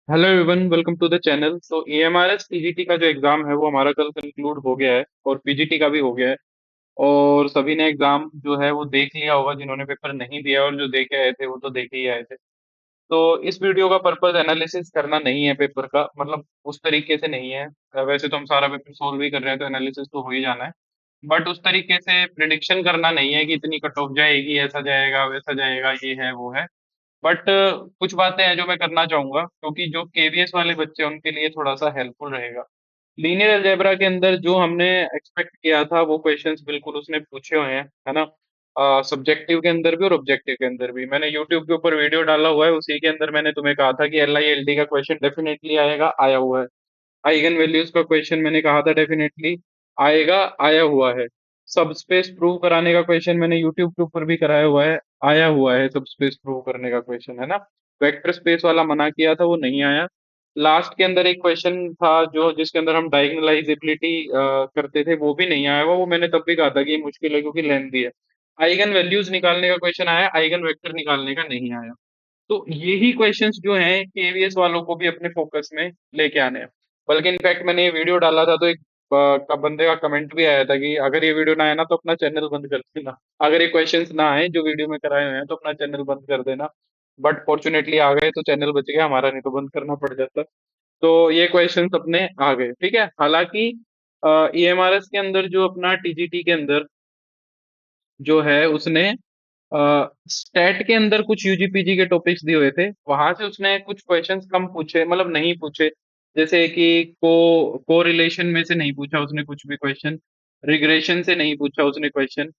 Hello everyone, welcome to the channel. तो EMRS PGT का जो एग्जाम है वो हमारा कल कंक्लूड हो गया है और पीजीटी का भी हो गया है। और सभी ने एग्जाम जो है वो देख लिया होगा, जिन्होंने पेपर नहीं दिया और जो दे के आए थे वो तो देख ही आए थे। तो इस वीडियो का पर्पस एनालिसिस करना नहीं है पेपर का, मतलब उस तरीके से नहीं है। वैसे तो हम सारा पेपर सोल्व ही कर रहे हैं तो एनालिसिस तो हो ही जाना है। बट उस तरीके से प्रिडिक्शन करना नहीं है कि इतनी कट ऑफ जाएगी, ऐसा जाएगा वैसा जाएगा, ये है वो है। बट कुछ बातें हैं जो मैं करना चाहूंगा, क्योंकि जो केवीएस वाले बच्चे हैं उनके लिए थोड़ा सा हेल्पफुल रहेगा। लीनियर अलजेब्रा के अंदर जो हमने एक्सपेक्ट किया था वो क्वेश्चंस बिल्कुल उसने पूछे हुए हैं, है ना। सब्जेक्टिव के अंदर भी और ऑब्जेक्टिव के अंदर भी मैंने यूट्यूब के ऊपर वीडियो डाला हुआ है, उसी के अंदर मैंने तुम्हें कहा था कि LILD का क्वेश्चन डेफिनेटली आएगा, आया हुआ है। आइगन वैल्यूज का क्वेश्चन मैंने कहा था डेफिनेटली आएगा, आया हुआ है। सब स्पेस प्रूव कराने का क्वेश्चन मैंने यूट्यूब के ऊपर भी कराया हुआ है, आया हुआ है। सब स्पेस प्रूव करने का क्वेश्चन, है ना। वेक्टर स्पेस वाला मना किया था, वो नहीं आया। लास्ट के अंदर एक क्वेश्चन था जो जिसके अंदर हम डायगोनलाइजेबिलिटी करते थे, वो भी नहीं आया हुआ। वो मैंने तब भी कहा था कि ये मुश्किल है क्योंकि लेंथी है। आइगन वैल्यूज निकालने का क्वेश्चन आया, आइगन वेक्टर निकालने का नहीं आया। तो यही क्वेश्चंस जो हैं केवीएस वालों को भी अपने फोकस में लेके आने हैं। बल्कि इनफैक्ट मैंने ये वीडियो डाला था तो एक बंदे का कमेंट भी आया था कि अगर ये वीडियो ना आए ना तो अपना चैनल बंद कर देना। अगर ये क्वेश्चंस ना आए जो वीडियो में कराए हुए हैं तो अपना चैनल बंद कर देना। बट फॉर्चुनेटली आ गए तो चैनल बच गया हमारा, नहीं तो बंद करना पड़ जाता। तो ये क्वेश्चंस अपने आ गए, ठीक है। हालांकि EMRS के अंदर जो अपना TGT के अंदर जो है उसने स्टैट के अंदर कुछ UGPG के टॉपिक्स दिए हुए थे, वहां से उसने कुछ क्वेश्चंस कम पूछे, मतलब नहीं पूछे। जैसे कि कोरिलेशन में से नहीं पूछा उसने कुछ भी क्वेश्चन। रिग्रेशन से नहीं पूछा उसने क्वेश्चन।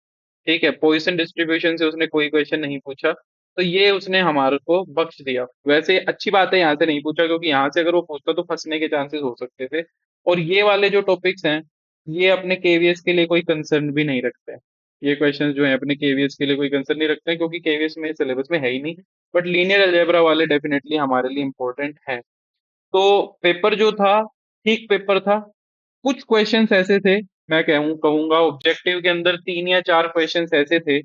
ठीक है, पॉइसन डिस्ट्रीब्यूशन से उसने कोई क्वेश्चन नहीं पूछा। तो ये उसने हमारे को बख्श दिया। वैसे अच्छी बात है यहाँ से नहीं पूछा, क्योंकि यहाँ से अगर वो पूछता तो फंसने के चांसेस हो सकते थे। और ये वाले जो टॉपिक्स हैं ये अपने केवीएस के लिए कोई कंसर्न भी नहीं रखते हैं। ये क्वेश्चंस जो है अपने केवीएस के लिए कोई कंसर्न नहीं रखते हैं, क्योंकि केवीएस में सिलेबस में है ही नहीं। बट लीनियर अलजेब्रा वाले डेफिनेटली हमारे लिए इंपॉर्टेंट है। तो पेपर जो था, ठीक पेपर था। कुछ क्वेश्चंस ऐसे थे, मैं कहूंगा ऑब्जेक्टिव के अंदर 3 या 4 क्वेश्चंस ऐसे थे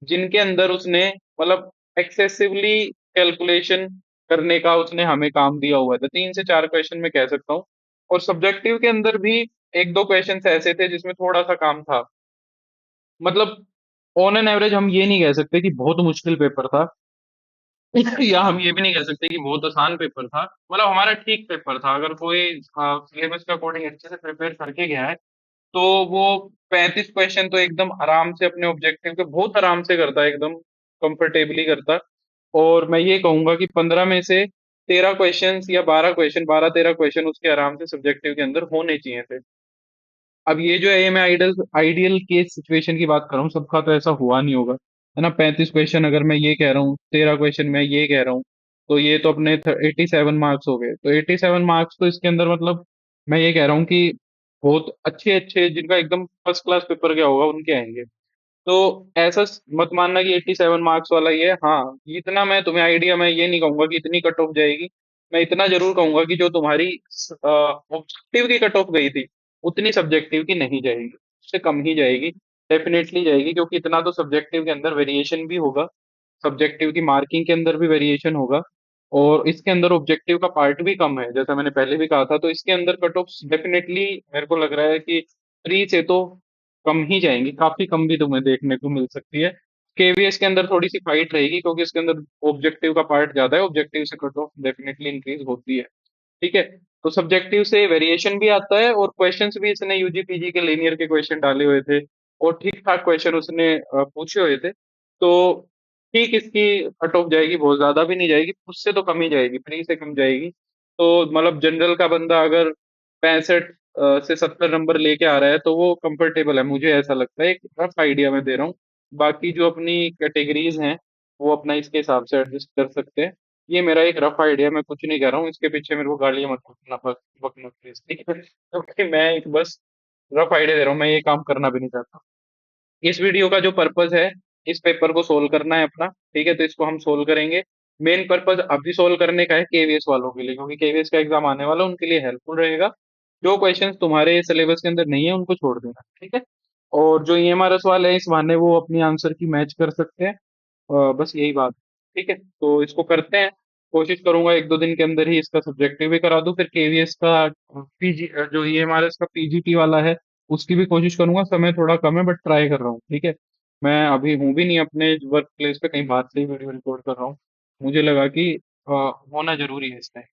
जिनके अंदर उसने मतलब एक्सेसिवली कैलकुलेशन करने का उसने हमें काम दिया हुआ था। 3 से 4 क्वेश्चन मैं कह सकता हूँ। और सब्जेक्टिव के अंदर भी 1-2 क्वेश्चंस ऐसे थे जिसमें थोड़ा सा काम था। मतलब ऑन एन एवरेज हम ये नहीं कह सकते कि बहुत मुश्किल पेपर था या हम ये भी नहीं कह सकते कि बहुत आसान पेपर था। मतलब हमारा ठीक पेपर था। अगर कोई सिलेबस के अकॉर्डिंग अच्छे से प्रिपेयर करके गया है तो वो 35 क्वेश्चन तो एकदम आराम से अपने ऑब्जेक्टिव के बहुत आराम से करता है, एकदम कंफर्टेबली करता। और मैं ये कहूंगा कि 15 में से 13 क्वेश्चन या 12 क्वेश्चन, 12-13 क्वेश्चन उसके आराम से सब्जेक्टिव के अंदर होने चाहिए थे। अब ये जो है ये मैं आइडियल आइडियल केस सिचुएशन की बात कर रहा हूँ, सबका तो ऐसा हुआ नहीं होगा, है ना। 35 क्वेश्चन अगर मैं ये कह रहा हूँ, 13 क्वेश्चन मैं ये कह रहा हूँ, तो ये तो अपने 87 मार्क्स हो गए। तो 87 मार्क्स तो इसके अंदर मतलब मैं ये कह रहा हूँ कि बहुत अच्छे अच्छे जिनका एकदम फर्स्ट क्लास पेपर गया होगा उनके आएंगे। तो ऐसा मत मानना कि 87 मार्क्स वाला ये है। हाँ, इतना मैं तुम्हें आइडिया, मैं ये नहीं कहूंगा कि इतनी कट ऑफ जाएगी। मैं इतना जरूर कहूंगा कि जो तुम्हारी ऑब्जेक्टिव की कट ऑफ गई थी उतनी सब्जेक्टिव की नहीं जाएगी, उससे कम ही जाएगी। डेफिनेटली जाएगी, क्योंकि इतना तो सब्जेक्टिव के अंदर वेरिएशन भी होगा, सब्जेक्टिव की मार्किंग के अंदर भी वेरिएशन होगा। और इसके अंदर ऑब्जेक्टिव का पार्ट भी कम है, जैसा मैंने पहले भी कहा था। तो इसके अंदर कट ऑफ डेफिनेटली मेरे को लग रहा है कि 3 से तो कम ही जाएंगी, काफी कम भी तुम्हें देखने को मिल सकती है। केवीएस के अंदर थोड़ी सी फाइट रहेगी, क्योंकि इसके अंदर ऑब्जेक्टिव का पार्ट ज्यादा है, ऑब्जेक्टिव से कट ऑफ डेफिनेटली इंक्रीज होती है। ठीक है। तो सब्जेक्टिव से वेरिएशन भी आता है और क्वेश्चंस भी इसने UGPG के लीनियर के क्वेश्चन डाले हुए थे और ठीक ठाक क्वेश्चन उसने पूछे हुए थे। तो ठीक इसकी कट ऑफ जाएगी, बहुत ज्यादा भी नहीं जाएगी, उससे तो कम ही जाएगी, 3 से कम जाएगी। तो मतलब जनरल का बंदा अगर 65 से 70 नंबर लेके आ रहा है तो वो कंफर्टेबल है, मुझे ऐसा लगता है। एक रफ आइडिया मैं दे रहा हूँ। बाकी जो अपनी कैटेगरीज हैं वो अपना इसके हिसाब से एडजस्ट कर सकते हैं। ये मेरा एक रफ आइडिया, मैं कुछ नहीं कह रहा हूँ, इसके पीछे मेरे को गालियां मत बकना, बकना प्लीज, ठीक है। क्योंकि मैं एक बस रफ आइडिया दे रहा हूँ, मैं ये काम करना भी नहीं चाहता। इस वीडियो का जो पर्पस है, इस पेपर को सोल्व करना है अपना, ठीक है। तो इसको हम सोल्व करेंगे। मेन पर्पस अभी सोल्व करने का है केवीएस वालों के लिए, क्योंकि केवीएस का एग्जाम आने वाला है, उनके लिए हेल्पफुल रहेगा। जो क्वेश्चंस तुम्हारे सिलेबस के अंदर नहीं है उनको छोड़ देना, ठीक है। और जो EMRS वाले हैं इस बहाने वो अपनी आंसर की मैच कर सकते हैं। बस यही बात, ठीक है। तो इसको करते हैं। कोशिश करूंगा एक दो दिन के अंदर ही इसका सब्जेक्टिव भी करा दूं, फिर केवीएस का पीजी जो ईएमआरएस का पीजीटी वाला है उसकी भी कोशिश करूंगा। समय थोड़ा कम है बट ट्राई कर रहा हूँ, ठीक है। मैं अभी हूँ भी नहीं अपने वर्क प्लेस पे, कहीं बाहर से ही वीडियो रिकॉर्ड कर रहा हूँ। मुझे लगा कि होना जरूरी है इसमें।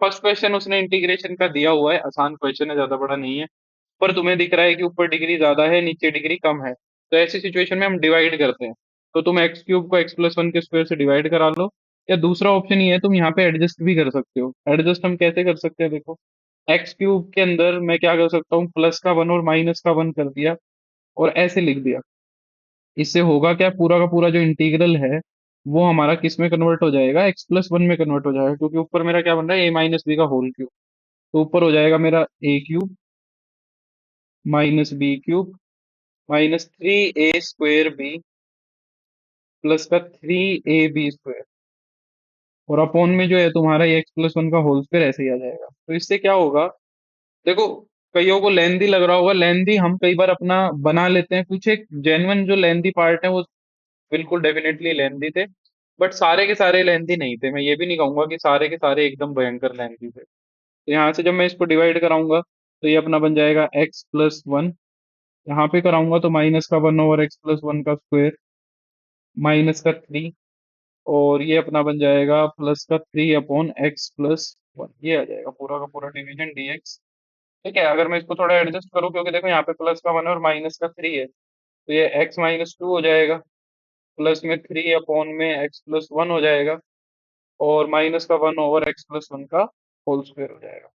फर्स्ट क्वेश्चन उसने इंटीग्रेशन का दिया हुआ है, आसान क्वेश्चन है, ज्यादा बड़ा नहीं है। पर तुम्हें दिख रहा है कि ऊपर डिग्री ज्यादा है नीचे डिग्री कम है, तो ऐसी सिचुएशन में हम डिवाइड करते हैं। तो तुम एक्स क्यूब को एक्स प्लस वन के स्क्वायर से डिवाइड करा लो, या दूसरा ऑप्शन ये है तुम यहाँ पे एडजस्ट भी कर सकते हो। एडजस्ट हम कैसे कर सकते हैं, देखो। एक्स क्यूब के अंदर मैं क्या कर सकता हूँ, प्लस का वन और माइनस का वन कर दिया और ऐसे लिख दिया। इससे होगा क्या, पूरा का पूरा जो इंटीग्रल है वो हमारा किस में कन्वर्ट हो जाएगा, एक्स प्लस वन में कन्वर्ट हो जाएगा, क्योंकि ऊपर मेरा क्या बन रहा है, ए माइनस बी का होल क्यूब। तो ऊपर हो जाएगा मेरा a cube minus b cube minus three a square b plus का थ्री ए बी स्क्वेयर, और अपॉन में जो है तुम्हारा एक्स प्लस वन का होल स्क्वायर ऐसे ही आ जाएगा। तो इससे क्या होगा, देखो, कईयों को लेंदी लग रहा होगा, लेंदी हम कई बार अपना बना लेते हैं, कुछ एक जेन्युइन जो लेंदी पार्ट है वो बिल्कुल डेफिनेटली लेंदी थे, बट सारे के सारे लेंदी नहीं थे। मैं ये भी नहीं कहूंगा कि सारे के सारे एकदम भयंकर लेंदी थे। तो यहाँ से जब मैं इसको डिवाइड कराऊंगा तो ये अपना बन जाएगा एक्स प्लस वन, यहाँ पे कराऊंगा तो माइनस का one over x plus one का स्क्वायर माइनस का थ्री, और ये अपना बन जाएगा प्लस का three upon x plus one, ये आ जाएगा पूरा का पूरा डिवीजन डीएक्स। ठीक है, अगर मैं इसको थोड़ा एडजस्ट करूँ, क्योंकि देखो यहाँ पे प्लस का वन और माइनस का थ्री है, तो ये एक्स माइनस टू हो जाएगा, प्लस में थ्री अपॉन में एक्स प्लस वन हो जाएगा, और माइनस का one over x plus one का होल स्क्वायर हो जाएगा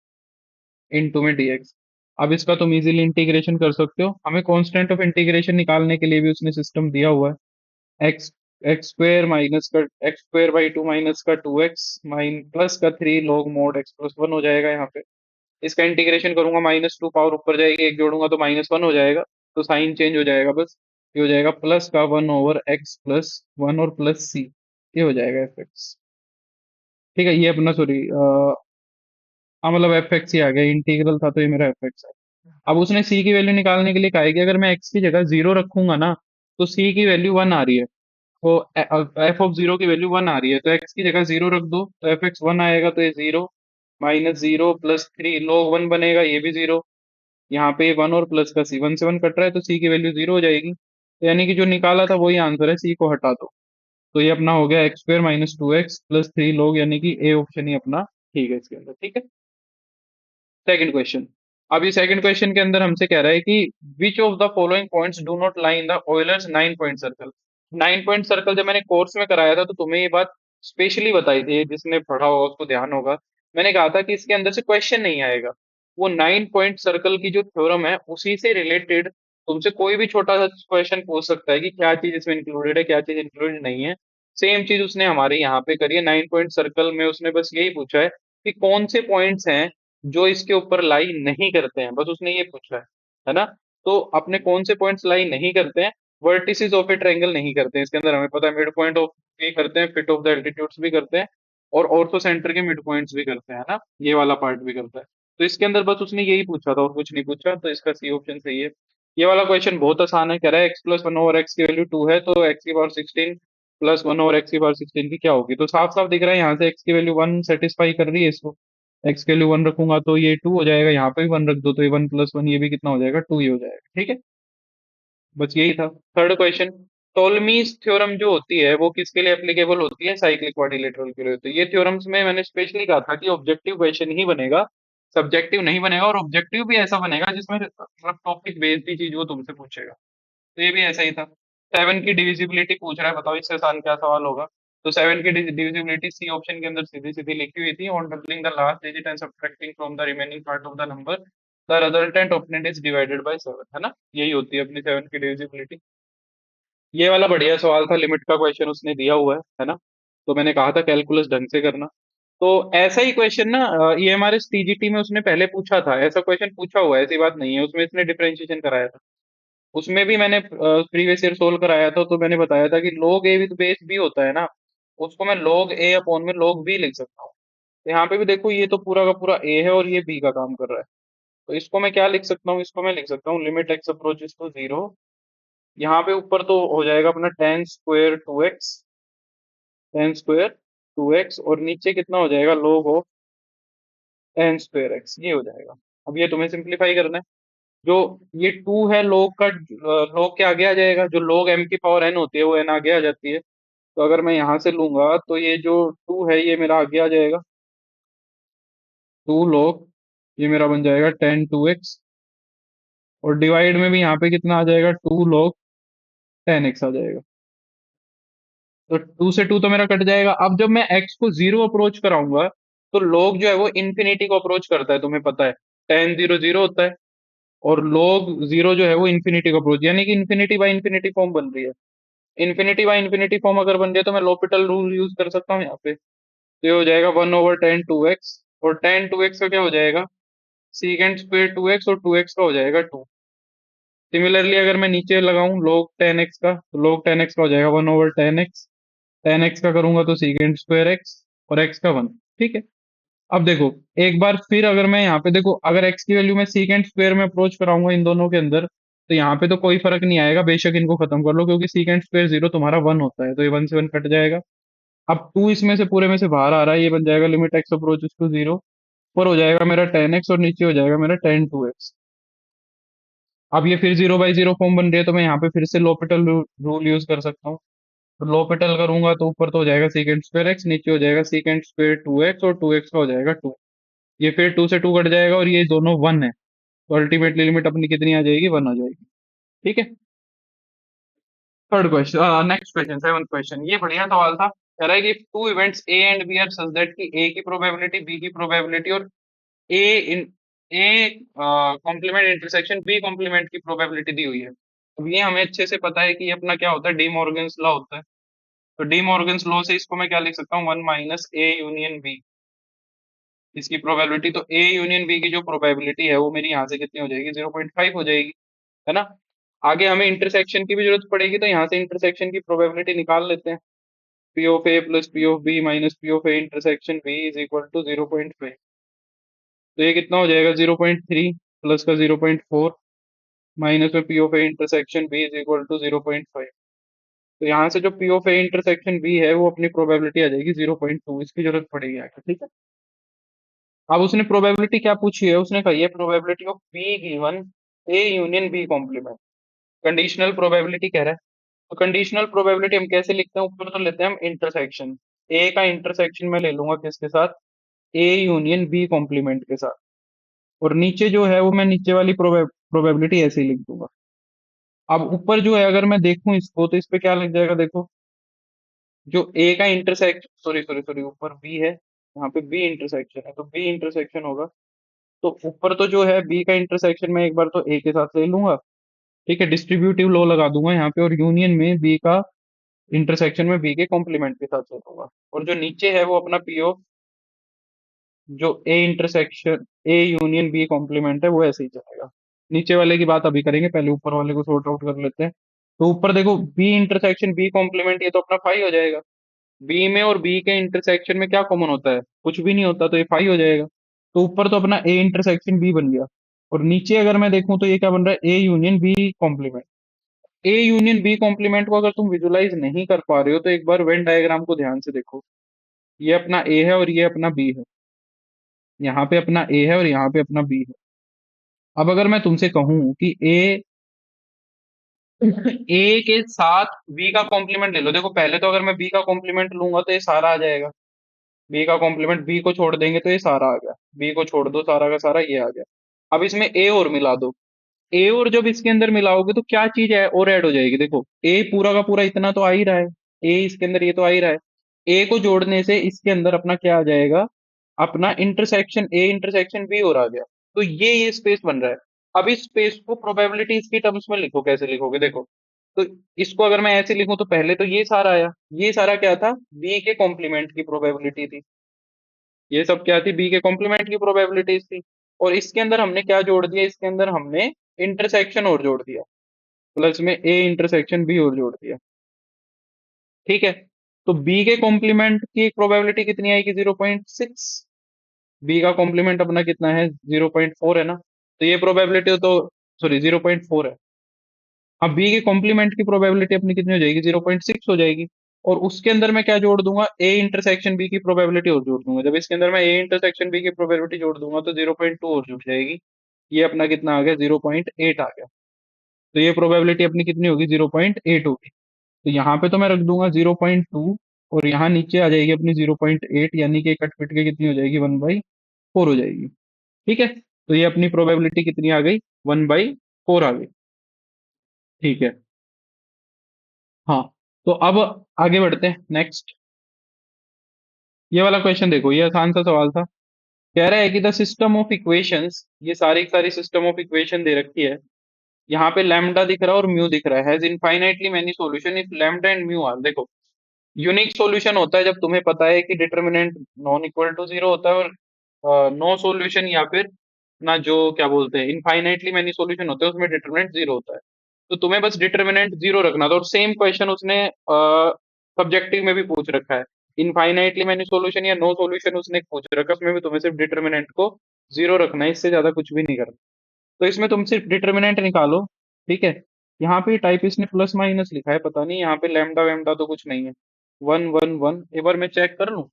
इनटू में डीएक्स। अब इसका तुम इजीली इंटीग्रेशन कर सकते हो। हमें कांस्टेंट ऑफ इंटीग्रेशन निकालने के लिए भी उसने सिस्टम दिया हुआ है। एक्स एक्स स्क्वायर माइनस का x square by two minus का टू एक्स माइन प्लस का three log mode x plus one हो जाएगा यहाँ पे। इसका इंटीग्रेशन करूंगा, माइनस टू पावर ऊपर जाएगी, एक जोड़ूंगा तो माइनस वन हो जाएगा, तो साइन चेंज हो जाएगा बस। ये हो जाएगा प्लस का one over x plus one और प्लस सी, ये हो जाएगा एफ एक्स। ठीक है, ये अपना सॉरी, हाँ मतलब एफ एक्स ही आ गया, इंटीग्रल था तो ये मेरा एफ एक्स है। अब उसने सी की वैल्यू निकालने के लिए कहा है कि अगर मैं एक्स की जगह जीरो रखूंगा ना, तो सी की वैल्यू वन आ रही है, तो एफ ऑफ जीरो की वैल्यू वन आ रही है, तो एक्स की जगह जीरो रख दो तो एफ एक्स वन आएगा, तो ये zero minus zero plus three लोग वन बनेगा, ये भी जीरो। यहाँ पे वन और प्लस का सी, वन से वन कट रहा है तो सी की वैल्यू जीरो हो जाएगी, तो यानी कि जो निकाला था वही आंसर है, सी को हटा दो। तो ये अपना हो गया x square minus two x plus three लोग, यानी कि ए ऑप्शन ही अपना ठीक है इसके अंदर। ठीक है, सेकंड क्वेश्चन। अभी सेकंड क्वेश्चन के अंदर हमसे कह रहा है कि which of the following points do not lie in the Euler's nine point circle. Nine point circle जब मैंने कोर्स में कराया था तो तुम्हें ये बात स्पेशली बताई थी, जिसने पढ़ा होगा उसको ध्यान होगा। मैंने कहा था कि इसके अंदर से क्वेश्चन नहीं आएगा, वो नाइन पॉइंट सर्कल की जो थ्योरम है उसी से रिलेटेड तुमसे कोई भी छोटा सा क्वेश्चन पूछ सकता है कि क्या चीज इसमें इंक्लूडेड है, क्या चीज इंक्लूडेड नहीं है। सेम चीज उसने हमारे यहाँ पे करी है, नाइन पॉइंट सर्कल में उसने बस यही पूछा है कि कौन से पॉइंट्स हैं जो इसके ऊपर लाई नहीं करते हैं, बस उसने ये पूछा है ना। तो अपने कौन से पॉइंट्स लाई नहीं करते हैं, वर्टिसेस ऑफ ए ट्रायंगल नहीं करते हैं इसके अंदर, हमें पता है मिड पॉइंट ऑफ भी करते हैं, फिट ऑफ द एल्टीट्यूड्स भी करते हैं, और ऑर्थो सेंटर के मिड पॉइंट्स भी करते हैं ना, ये वाला पार्ट भी करता है। तो इसके अंदर बस उसने यही पूछा था और कुछ नहीं पूछा, तो इसका सी ऑप्शन सही है। ये वाला क्वेश्चन बहुत आसान है, कह रहा है X plus one over x की वैल्यू टू है, तो एक्स की power sixteen plus one over x की पावर सिक्सटीन की क्या होगी। तो साफ साफ दिख रहा है यहाँ से एक्स की वैल्यू वन सेटिस्फाई कर रही है इसको। एक्स के लिए वन रखूंगा तो ये टू हो जाएगा, यहाँ पे भी वन रख दो तो ये वन प्लस वन, ये भी कितना हो जाएगा, टू ही हो जाएगा। ठीक है, बस यही था। थर्ड क्वेश्चन, टोलमीज थ्योरम जो होती है वो किसके लिए एप्लीकेबल होती है, साइक्लिक क्वाड्रिलेटरल के लिए। तो ये थ्योरम्स में मैंने स्पेशली कहा था कि ऑब्जेक्टिव क्वेश्चन ही बनेगा, सब्जेक्टिव नहीं बनेगा, और ऑब्जेक्टिव भी ऐसा बनेगा जिसमें मतलब टॉपिक बेस्ड ही चीज वो तुमसे पूछेगा। तो ये भी ऐसा ही था। सेवन की डिविजिबिलिटी पूछ रहा है, बताओ इससे आसान क्या सवाल होगा। तो सेवन की डिविजिबिलिटी सी ऑप्शन के अंदर सीधी सीधी लिखी हुई थी, on doubling the last digit and subtracting from the remaining part of the number the resultant operand is divided by seven, है ना, यही होती है अपनी सेवन की डिविजिबिलिटी। ये वाला बढ़िया सवाल था, लिमिट का क्वेश्चन उसने दिया हुआ है ना। तो मैंने कहा था कैलकुलस ढंग से करना। तो ऐसा ही क्वेश्चन ना ईएमआरएस टीजीटी में उसने पहले पूछा था, ऐसा क्वेश्चन पूछा हुआ है, ऐसी बात नहीं है, उसमें इसने डिफरेंशिएशन कराया था। उसमें भी मैंने प्रीवियस ईयर सोल्व कराया था, तो मैंने बताया था कि log a with base b होता है ना, उसको मैं log a अपॉन में log b लिख सकता हूँ। तो यहाँ पे भी देखो ये तो पूरा का पूरा a है और ये b का काम कर रहा है, तो इसको मैं क्या लिख सकता हूँ, इसको मैं लिख सकता हूँ limit x approaches to zero. यहाँ पे ऊपर तो हो जाएगा अपना tan square two x, tan square 2x और नीचे कितना हो जाएगा log of n square x, ये हो जाएगा। अब ये तुम्हें सिंप्लीफाई करना है। जो ये 2 है log का, log के आगे आ जाएगा, जो log m की पावर n होती है वो n आगे आ जाती है। तो अगर मैं यहाँ से लूंगा तो ये जो 2 है ये मेरा आगे आ जाएगा, 2 log, ये मेरा बन जाएगा 10 2x, और डिवाइड में भी यहाँ पे कितना आ जाएगा, 2 log 10x आ जाएगा। तो 2 से 2 तो मेरा कट जाएगा। अब जब मैं x को 0 अप्रोच कराऊंगा तो log जो है वो इन्फिनिटी को अप्रोच करता है, तुम्हें पता है 10 0 0 होता है, और log 0 जो है वो इन्फिनिटी को अप्रोच, यानी कि इन्फिनिटी बाय इन्फिनिटी फॉर्म बन रही है। इन्फिनिटी बाय इन्फिनिटी फॉर्म अगर बन रही है तो मैं l'Hopital रूल यूज कर सकता हूँ यहाँ पे। तो ये हो जाएगा 1/10 2x, और 10 2x का क्या हो जाएगा, सीकेंड स्क्वायर 2x, और 2x का हो जाएगा 2। सिमिलरली अगर मैं नीचे लगाऊं log 10x का, तो log 10x का हो जाएगा 1/10x, 10x का करूंगा तो सीकेंड स्क्वायर x, और x का 1। ठीक है। अब देखो, एक बार फिर अगर मैं यहाँ पे देखो, अगर x की वैल्यू मैं सीकेंड स्क्वायर में अप्रोच कराऊंगा इन दोनों के अंदर, तो यहाँ पे तो कोई फर्क नहीं आएगा, बेशक इनको खत्म कर लो, क्योंकि सीकेंड स्क्वायर 0 तुम्हारा 1 होता है, तो ये 1 से 1 कट जाएगा। अब 2 इसमें से पूरे में से बाहर आ रहा है, ये बन जाएगा लिमिट x अप्रोच टू 0, ऊपर हो जाएगा मेरा 10x और नीचे हो जाएगा मेरा 10 2x। अब ये फिर 0/0 फॉर्म बन रही है, तो मैं यहाँ पे फिर से l'Hopital रूल यूज कर सकता हूँ। तो l'Hopital करूंगा तो ऊपर तो हो जाएगा सीकेंड स्क्वायर एक्स, नीचे हो जाएगा सीकेंड स्क्वायर 2x, और 2x का हो जाएगा 2। ये फिर 2 से 2 कट जाएगा, और ये दोनों 1 है, तो अल्टीमेटली लिमिट अपनी कितनी आ जाएगी, 1 आ जाएगी। ठीक है। Third question, next question, seventh question, ये बढ़िया सवाल था। कह रहा है कि two events A and B are such that कि ए की प्रोबेबिलिटी, बी की प्रोबेबिलिटी, और A in A complement intersection B complement की प्रोबेबिलिटी दी हुई है। अब ये हमें अच्छे से पता है कि ये अपना क्या होता है, डी मॉर्गन्स लॉ होता है। तो डी मॉर्गन्स लॉ से इसको मैं क्या लिख सकता हूँ, 1 - A यूनियन बी, इसकी प्रोबेबिलिटी। तो ए यूनियन बी की जो प्रोबेबिलिटी है वो मेरी यहाँ से कितनी हो जाएगी, 0.5 हो जाएगी, है ना। आगे हमें इंटरसेक्शन की भी जरूरत पड़ेगी, तो यहाँ से इंटरसेक्शन की प्रोबेबिलिटी निकाल लेते हैं। P of A plus P of B minus P of A intersection B is equal to 0.5। तो ये कितना हो जाएगा, 0.3 प्लस का 0.4 माइनस में P of A intersection B is equal to 0.5। तो यहाँ से जो P of A intersection B है वो अपनी प्रोबेबिलिटी आ जाएगी 0.2, इसकी जरूरत पड़ेगी आगे। ठीक है। अब उसने प्रोबेबिलिटी क्या पूछी है, उसने कही है probability of B given A union B complement, conditional probability कह रहा है। तो कंडीशनल प्रोबेबिलिटी हम कैसे लिखते हैं, ऊपर तो लेते हैं हम इंटरसेक्शन, ए का इंटरसेक्शन मैं ले लूंगा किसके साथ, ए यूनियन बी कॉम्प्लीमेंट के साथ, और नीचे जो है वो मैं नीचे वाली प्रोबेबिलिटी ऐसे ही लिख दूंगा। अब ऊपर जो है अगर मैं देखूं इसको, तो इस पे क्या लग जाएगा, देखो, जो ए का इंटरसेक्शन, सॉरी सॉरी सॉरी, ऊपर बी है, यहाँ पे बी इंटरसेक्शन है, तो बी इंटरसेक्शन होगा। तो ऊपर तो जो है बी का इंटरसेक्शन मैं एक बार तो ए के साथ ले लूंगा, ठीक है, डिस्ट्रीब्यूटिव लॉ लगा दूंगा यहाँ पे, और यूनियन में बी का इंटरसेक्शन में बी के कॉम्प्लीमेंट के साथ ले लूंगा। और जो नीचे है वो अपना पी ऑफ, जो A intersection A union B complement है वो ऐसे ही चलेगा। नीचे वाले की बात अभी करेंगे, पहले ऊपर वाले को सॉर्ट आउट कर लेते हैं। तो ऊपर देखो, बी इंटरसेक्शन बी कॉम्प्लीमेंट, ये तो अपना फाई हो जाएगा। बी में और बी के इंटरसेक्शन में क्या कॉमन होता है, कुछ भी नहीं होता, तो ये फाई हो जाएगा। तो ऊपर तो अपना ए इंटरसेक्शन बी बन गया, और नीचे अगर मैं देखूं तो ये क्या बन रहा है, A union B complement. A union B complement को अगर तुम विजुलाइज नहीं कर पा रहे हो तो एक बार वेन डायग्राम को ध्यान से देखो। ये अपना ए है और ये अपना बी है, यहाँ पे अपना ए है और यहाँ पे अपना बी है। अब अगर मैं तुमसे कहूं कि ए के साथ बी का कॉम्प्लीमेंट ले लो, देखो पहले तो अगर मैं बी का कॉम्प्लीमेंट लूंगा तो ये सारा आ जाएगा, बी का कॉम्प्लीमेंट, बी को छोड़ देंगे तो ये सारा आ गया, बी को छोड़ दो, सारा का सारा ये आ गया। अब इसमें ए और मिला दो, ए और जब इसके अंदर मिलाओगे तो क्या चीज है और ऐड हो जाएगी, देखो ए पूरा का पूरा इतना तो आ ही रहा है, ए इसके अंदर ये तो आ ही रहा है, ए को जोड़ने से इसके अंदर अपना क्या आ जाएगा, अपना इंटरसेक्शन ए इंटरसेक्शन बी और आ गया। तो ये स्पेस बन रहा है। अब इस स्पेस को प्रोबेबिलिटीज की टर्म्स में लिखो, कैसे लिखोगे देखो। तो इसको अगर मैं ऐसे लिखूं तो पहले तो ये सारा आया, ये सारा क्या था, बी के कॉम्प्लीमेंट की प्रोबेबिलिटी थी, ये सब क्या थी, बी के कॉम्प्लीमेंट की प्रोबेबिलिटीज थी। और इसके अंदर हमने क्या जोड़ दिया, इसके अंदर हमने इंटरसेक्शन और जोड़ दिया, प्लस में ए इंटरसेक्शन बी और जोड़ दिया। ठीक है। तो बी के कॉम्प्लीमेंट की प्रोबेबिलिटी कितनी आएगी, 0.6। बी का कॉम्प्लीमेंट अपना कितना है, 0.4 है ना, तो ये प्रोबेबिलिटी तो, सॉरी 0.4 है। अब बी के कॉम्प्लीमेंट की प्रोबेबिलिटी अपनी कितनी हो जाएगी, 0.6 हो जाएगी। और उसके अंदर मैं क्या जोड़ दूंगा, ए इंटरसेक्शन बी की प्रोबेबिलिटी और जोड़ दूंगा। जब इसके अंदर मैं ए इंटरसेक्शन बी की प्रोबेबिलिटी जोड़ दूंगा तो 0.2 और जुड़ जाएगी। ये अपना कितना आ गया, 0.8 आ गया। तो ये प्रोबेबिलिटी अपनी कितनी होगी, 0.8 होगी। तो यहाँ पे तो मैं रख दूंगा 0.2, और यहाँ नीचे आ जाएगी अपनी 0.8, यानी कि कट पिट के कितनी हो जाएगी, 1/4 हो जाएगी। ठीक है, तो ये अपनी प्रोबेबिलिटी कितनी आ गई, 1/4 आ गई। ठीक है। हाँ, तो अब आगे बढ़ते हैं नेक्स्ट। ये वाला क्वेश्चन देखो, ये आसान सा सवाल था। कह रहा है कि द सिस्टम ऑफ इक्वेशंस, ये सारी की सारी सिस्टम ऑफ इक्वेशन दे रखी है। यहाँ पे लैम्डा दिख रहा है और म्यू दिख रहा है, has infinitely many solution if lambda and mu are. देखो, यूनिक सॉल्यूशन होता है जब तुम्हें पता है कि determinant non equal to zero होता है, और नो सॉल्यूशन या फिर ना जो क्या बोलते हैं इनफाइनाइटली मेनी सॉल्यूशन होते हैं उसमें डिटर्मिनेंट जीरो होता है। तो तुम्हें बस डिटर्मिनेंट जीरो रखना था, और सेम क्वेश्चन उसने सब्जेक्टिव में भी पूछ रखा है। इनफाइनाइटली मेनी सॉल्यूशन या नो सॉल्यूशन उसने पूछ रखा है, उसमें भी तुम्हें सिर्फ डिटर्मिनेंट को जीरो रखना है, इससे ज्यादा कुछ भी नहीं करना। तो इसमें तुम सिर्फ डिटर्मिनेंट निकालो। ठीक है, यहाँ पे टाइप इसने प्लस माइनस लिखा है, पता नहीं यहाँ पे लैम्डा वैम्डा तो कुछ नहीं है। 1 1 1, एक बार मैं चेक कर लूं।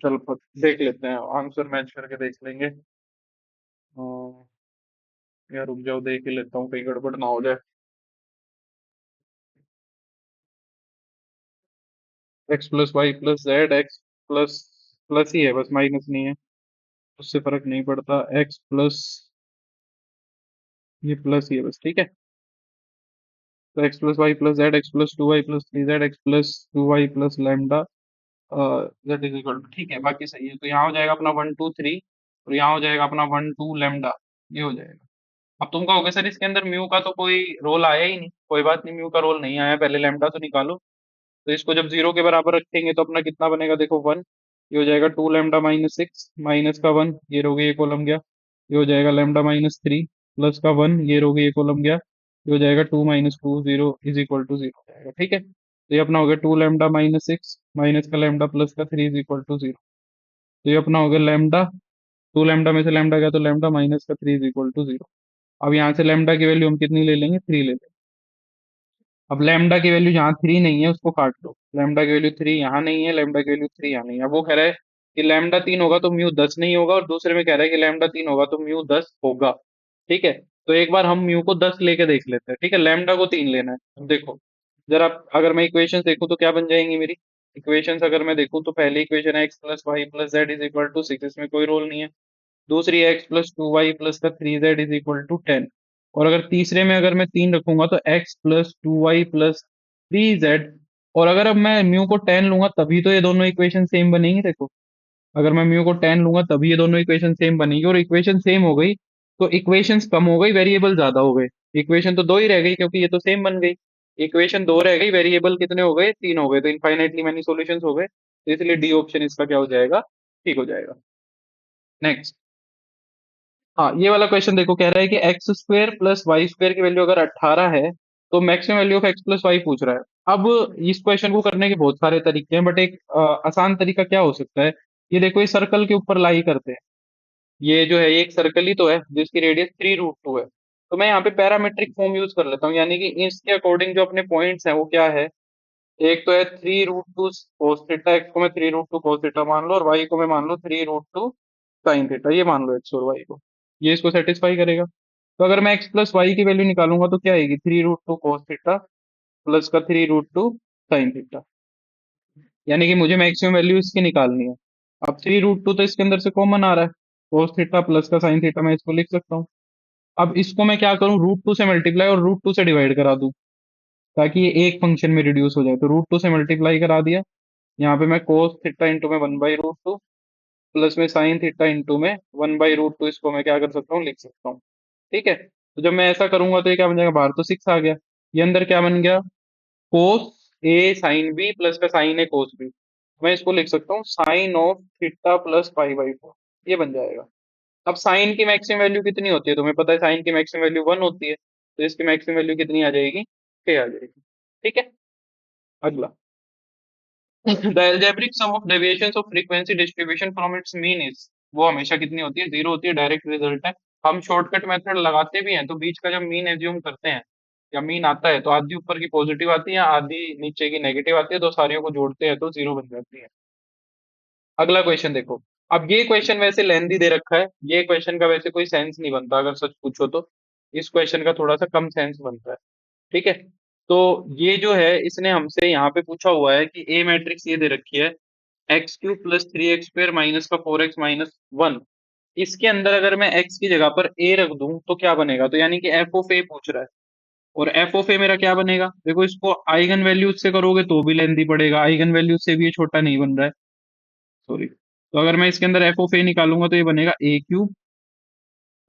चल देख लेते हैं, आंसर मैच करके देख लेंगे। अ, यार रुक जाओ, देख ही लेता हूँ कहीं गड़बड़ ना हो जाए। X plus Y plus z, x plus plus ही है बस, माइनस नहीं है, उससे फर्क नहीं पड़ता। एक्स प्लस, ये प्लस ही है बस, ठीक है। तो x plus Y plus z, x plus 2 y plus 3 z, x plus 2 y plus lambda z is equal to, ठीक है, बाकी सही है। तो यहाँ हो जाएगा अपना 1 2 3, और यहाँ हो जाएगा अपना 1 2 लैम्डा। ये हो जाएगा। अब तुम कहोगे सर इसके अंदर म्यू का तो कोई रोल आया ही नहीं, कोई बात नहीं, म्यू का रोल नहीं आया, पहले लैम्डा तो निकालो। तो इसको जब जीरो के बराबर रखेंगे तो अपना कितना बनेगा, देखो 1। ये हो जाएगा 2 लैम्डा -6 माइनस का 1, ये रोगे ये कॉलम गया। ये हो जाएगा लैम्डा -3 प्लस का 1, ये रोगे ये कॉलम गया। ये हो जाएगा 2 - 2 0 इज इक्वल टू जीरो जाएगा। ठीक है, तो ये अपना हो गया 2 लैम्डा -6 माइनस का लैम्डा प्लस का 3 इज इक्वल टू जीरो। तो ये अपना हो गया लैम्डा, 2 लैम्डा में से लैम्डा गया तो लैम्डा माइनस का 3 इज इक्वल टू जीरो। अब यहाँ से लैम्डा की वैल्यू हम कितनी ले लेंगे, 3 ले लेंगे। अब लैम्डा की वैल्यू जहाँ 3 नहीं है उसको काट लो, लैम्डा की वैल्यू 3 यहाँ नहीं है, लैम्डा की वैल्यू 3 यहाँ नहीं है। अब वो कह रहा है कि लैम्डा 3 होगा तो म्यू 10 नहीं होगा, और दूसरे में कह रहा है कि लैम्डा 3 होगा तो म्यू 10 होगा। ठीक है, तो एक बार हम म्यू को 10 लेके देख लेते हैं। ठीक है, लैम्डा को 3 लेना है। अब देखो जरा, अगर मैं इक्वेशन देखूँ तो क्या बन जाएंगी मेरी इक्वेशंस, अगर मैं देखूँ तो पहली इक्वेशन है X plus Y plus Z is equal to 6, इसमें कोई रोल नहीं है। दूसरी है x + 2y प्लस का 3z इज इक्वल टू 10। और अगर तीसरे में अगर मैं 3 रखूंगा तो x + 2y प्लस 3z। और अगर अब मैं म्यू को 10 लूंगा तभी तो ये दोनों इक्वेशन सेम बनेंगी। देखो, अगर मैं म्यू को 10 लूंगा तभी ये दोनों इक्वेशन सेम बनेगी, और इक्वेशन सेम हो गई तो इक्वेशंस कम हो गई, वेरिएबल ज्यादा हो गए। इक्वेशन तो दो ही रह गई क्योंकि ये तो सेम बन गई। इक्वेशन दो रह गई, वेरिएबल कितने हो गए, 3 हो गए, तो इनफाइनाइटली मेनी सॉल्यूशंस हो गए। तो इसलिए डी ऑप्शन इसका क्या हो जाएगा, ठीक हो जाएगा। नेक्स्ट। हाँ, ये वाला क्वेश्चन देखो, कह रहा है कि x² प्लस वाई स्क्वेयर की वैल्यू अगर 18 है तो maximum value of x plus Y पूछ रहा है। अब इस क्वेश्चन को करने के बहुत सारे तरीके हैं, बट एक आसान तरीका क्या हो सकता है, ये देखो ये सर्कल के ऊपर लाई करते हैं। ये जो है ये एक सर्कल ही तो है जिसकी रेडियस 3√2 है। तो मैं यहाँ पे पैरामेट्रिक फॉर्म यूज कर लेता हूँ, यानी कि इसके अकॉर्डिंग जो अपने पॉइंट्स हैं वो क्या है। एक तो है 3√2 कोस थीटा, एक्स को मैं 3√2 कोस थीटा मान लो, और वाई को मैं मान लो 3√2 साइन थीटा, ये मान लो एक्स और वाई को। ये इसको सेटिस्फाई करेगा। तो अगर मैं एक्स प्लस वाई की वैल्यू निकालूंगा तो क्या आएगी, 3√2 कोस थीटा प्लस का 3√2 साइन थीटा। यानी कि मुझे मैक्सिमम वैल्यू इसकी निकालनी है। अब 3√2 तो इसके अंदर से कॉमन आ रहा है, कोस थीटा प्लस का साइन थीटा मैं इसको लिख सकता हूँ। अब इसको मैं क्या करूँ, √2 से मल्टीप्लाई और √2 से डिवाइड करा दूं, ताकि ये एक फंक्शन में रिड्यूस हो जाए। तो √2 से मल्टीप्लाई करा दिया, यहाँ पे मैं कोस थीटा इंटू में 1/√2 प्लस में साइन थीटा इंटू में 1/√2, इसको मैं क्या कर सकता हूँ, लिख सकता हूँ। ठीक है, तो जब मैं ऐसा करूंगा तो ये क्या बन जाएगा, बाहर तो 6 आ गया। ये अंदर क्या बन गया, कोस ए साइन बी प्लस का साइन ए कोस बी। मैं इसको लिख सकता हूँ साइन ऑफ थीटा प्लस π/4, ये बन जाएगा। अब साइन की मैक्सिमम वैल्यू कितनी होती है, तुम्हें पता है साइन की मैक्सिमम वैल्यू 1 होती है, तो इसकी मैक्सिमम वैल्यू कितनी आ जाएगी, 6 आ जाएगी। ठीक है, अगला। The algebraic sum of deviations of frequency distribution from its mean is, वो हमेशा कितनी होती है, 0 होती है, डायरेक्ट रिजल्ट है। हम शॉर्टकट मेथड लगाते भी हैं तो बीच का जब मीन एज्यूम करते हैं या मीन आता है तो आधी ऊपर की पॉजिटिव आती है, आधी नीचे की नेगेटिव आती है, तो सारियों को जोड़ते हैं तो जीरो बन जाती है। अगला क्वेश्चन देखो। अब ये क्वेश्चन वैसे लेंदी दे रखा है, ये क्वेश्चन का वैसे कोई सेंस नहीं बनता अगर सच पूछो तो। इस क्वेश्चन का थोड़ा सा कम सेंस बनता है। ठीक है। तो ये जो है इसने हमसे यहाँ पे पूछा हुआ है कि ए मैट्रिक्स ये दे रखी है, x cube plus three x square minus का फोर एक्स माइनस वन। इसके अंदर अगर मैं एक्स की जगह पर ए रख दूं तो क्या बनेगा, तो यानी कि एफ ऑफ ए पूछ रहा है। और एफ ऑफ ए मेरा क्या बनेगा, देखो इसको आइगन वैल्यूज से करोगे तो भी लेंदी पड़ेगा, आइगन वैल्यूज से भी ये छोटा नहीं बन रहा है। सॉरी। तो अगर मैं इसके अंदर एफ ऑफ ए निकालूंगा तो ये बनेगा ए क्यूब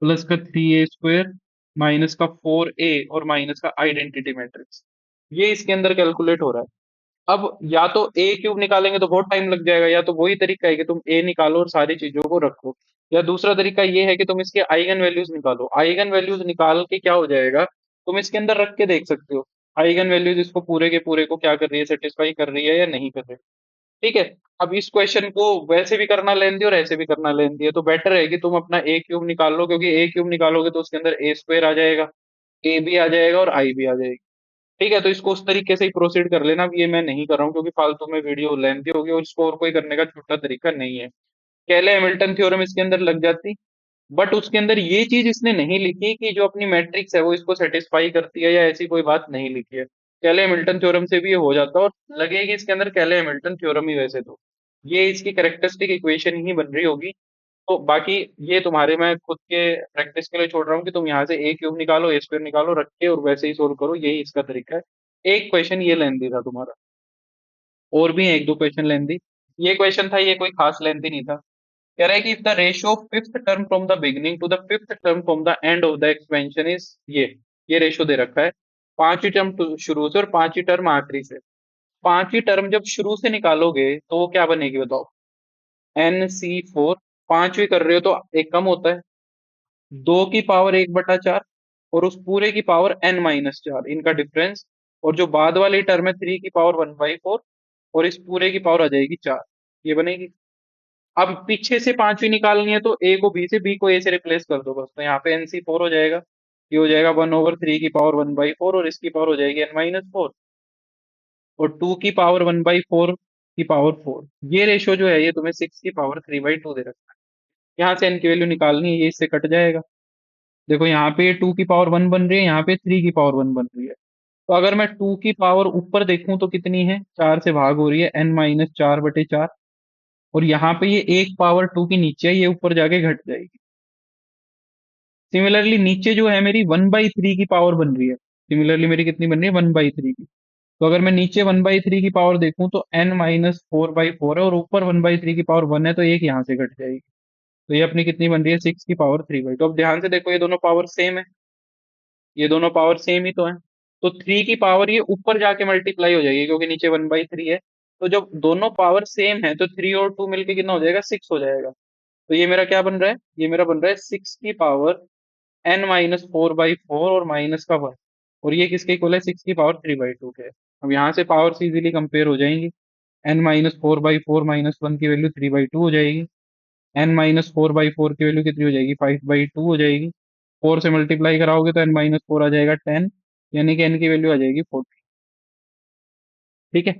प्लस का थ्री ए स्क्वायर माइनस का फोर ए और माइनस का आइडेंटिटी मैट्रिक्स। ये इसके अंदर कैलकुलेट हो रहा है। अब या तो ए क्यूब निकालेंगे तो बहुत टाइम लग जाएगा, या तो वही तरीका है कि तुम ए निकालो और सारी चीजों को रखो, या दूसरा तरीका ये है कि तुम इसके आइगन वैल्यूज निकालो। आइगन वैल्यूज निकाल के क्या हो जाएगा, तुम इसके अंदर रख के देख सकते हो आइगन वैल्यूज इसको पूरे के पूरे को क्या कर रही है, सेटिस्फाई कर रही है या नहीं कर रही। ठीक है। अब इस क्वेश्चन को वैसे भी करना लेंदी और ऐसे भी करना लेंदी है, तो बेटर है कि तुम अपना ए क्यूब निकाल लो, क्योंकि ए क्यूब निकालोगे तो उसके अंदर ए स्क्वायर आ जाएगा, ए भी आ जाएगा और आई भी आ जाएगी। ठीक है। तो इसको उस तरीके से ही प्रोसीड कर लेना। अब ये मैं नहीं कर रहा हूँ क्योंकि फालतू में वीडियो लेंथी होगी और इसको और कोई करने का छोटा तरीका नहीं है। केले हैमिल्टन थ्योरम इसके अंदर लग जाती, बट उसके अंदर ये चीज इसने नहीं लिखी कि जो अपनी मैट्रिक्स है वो इसको सेटिस्फाई करती है, या ऐसी कोई बात नहीं लिखी है। केले हैमिल्टन थ्योरम से भी ये हो जाता और लगेगी इसके अंदर केले हैमिल्टन थ्योरम ही वैसे तो। ये इसकी कैरेक्टरिस्टिक इक्वेशन ही बन रही होगी। तो बाकी ये तुम्हारे मैं खुद के प्रैक्टिस के लिए छोड़ रहा हूँ कि तुम यहाँ से ए क्यूब निकालो, ए स्क्वायर निकालो, रख के और वैसे ही सोल्व करो, यही इसका तरीका है। एक क्वेश्चन ये लेंदी था तुम्हारा, और भी है एक दो क्वेश्चन लेंदी। ये क्वेश्चन था, ये कोई खास लेंदी नहीं था। कह रहा है कि if the ratio of fifth term from the beginning to the fifth term from the end of the expansion is ये रेशियो दे रखा है। पांचवी टर्म शुरू से और पांचवी टर्म आखिरी से। पांचवी टर्म जब शुरू से निकालोगे तो वो क्या बनेगी बताओ, एन सी फोर। पांचवी कर रहे हो तो एक कम होता है, दो की पावर एक बटा चार और उस पूरे की पावर एन माइनस चार, इनका डिफरेंस। और जो बाद वाली टर्म है थ्री की पावर वन बाई फोर और इस पूरे की पावर आ जाएगी चार, ये बनेगी। अब पीछे से पांचवी निकालनी है तो ए को बी से, बी को ए से रिप्लेस कर दो बस, तो यहाँ पे एन सी फोर हो जाएगा। ये हो जाएगा वन ओवर थ्री की पावर वन बाई फोर और इसकी पावर हो जाएगी एन माइनस फोर, और टू की पावर वन बाई फोर की पावर फोर। ये रेशियो जो है ये तुम्हें सिक्स की पावर थ्री बाई टू दे रखा है। यहाँ से एन की वैल्यू निकालनी है, ये इससे कट जाएगा। देखो यहाँ पे टू की पावर वन बन रही है, यहाँ पे थ्री की पावर वन बन रही है। तो अगर मैं टू की पावर ऊपर देखूं तो कितनी है, चार से भाग हो रही है, एन माइनस चार बटे चार। और यहाँ पे ये एक पावर टू की नीचे है, ये ऊपर जाके घट जाएगी। सिमिलरली नीचे जो है मेरी वन बाई थ्री की पावर बन रही है, सिमिलरली मेरी कितनी बन रही है, वन बाई थ्री की। तो अगर मैं नीचे वन बाई थ्री की पावर देखूं तो N minus four by four है, और ऊपर वन बाई थ्री की पावर वन है, तो एक यहाँ से घट जाएगी। तो ये अपनी कितनी बन रही है, सिक्स की पावर थ्री बाई। तो अब ध्यान से देखो ये दोनों पावर सेम है, ये दोनों पावर सेम ही तो है। तो थ्री की पावर ये ऊपर जाके मल्टीप्लाई हो जाएगी क्योंकि नीचे वन बाई थ्री है। तो जब दोनों पावर सेम है तो थ्री और टू मिलके कितना हो जाएगा, सिक्स हो जाएगा। तो ये मेरा क्या बन रहा है, ये मेरा बन रहा है सिक्स की power N minus four by four और माइनस का वन। और ये किसके इक्वल है, सिक्स की पावर थ्री बाई टू के। अब यहाँ से पावर से इजीली कंपेयर हो जाएंगी। N minus four by four minus one की वैल्यू थ्री बाई टू हो जाएगी। N minus four by four की वैल्यू कितनी हो जाएगी, फाइव बाई टू हो जाएगी। फोर से मल्टीप्लाई कराओगे तो एन माइनस फोर आ जाएगा टेन, यानी कि एन की वैल्यू आ जाएगी फोर्टी। ठीक है।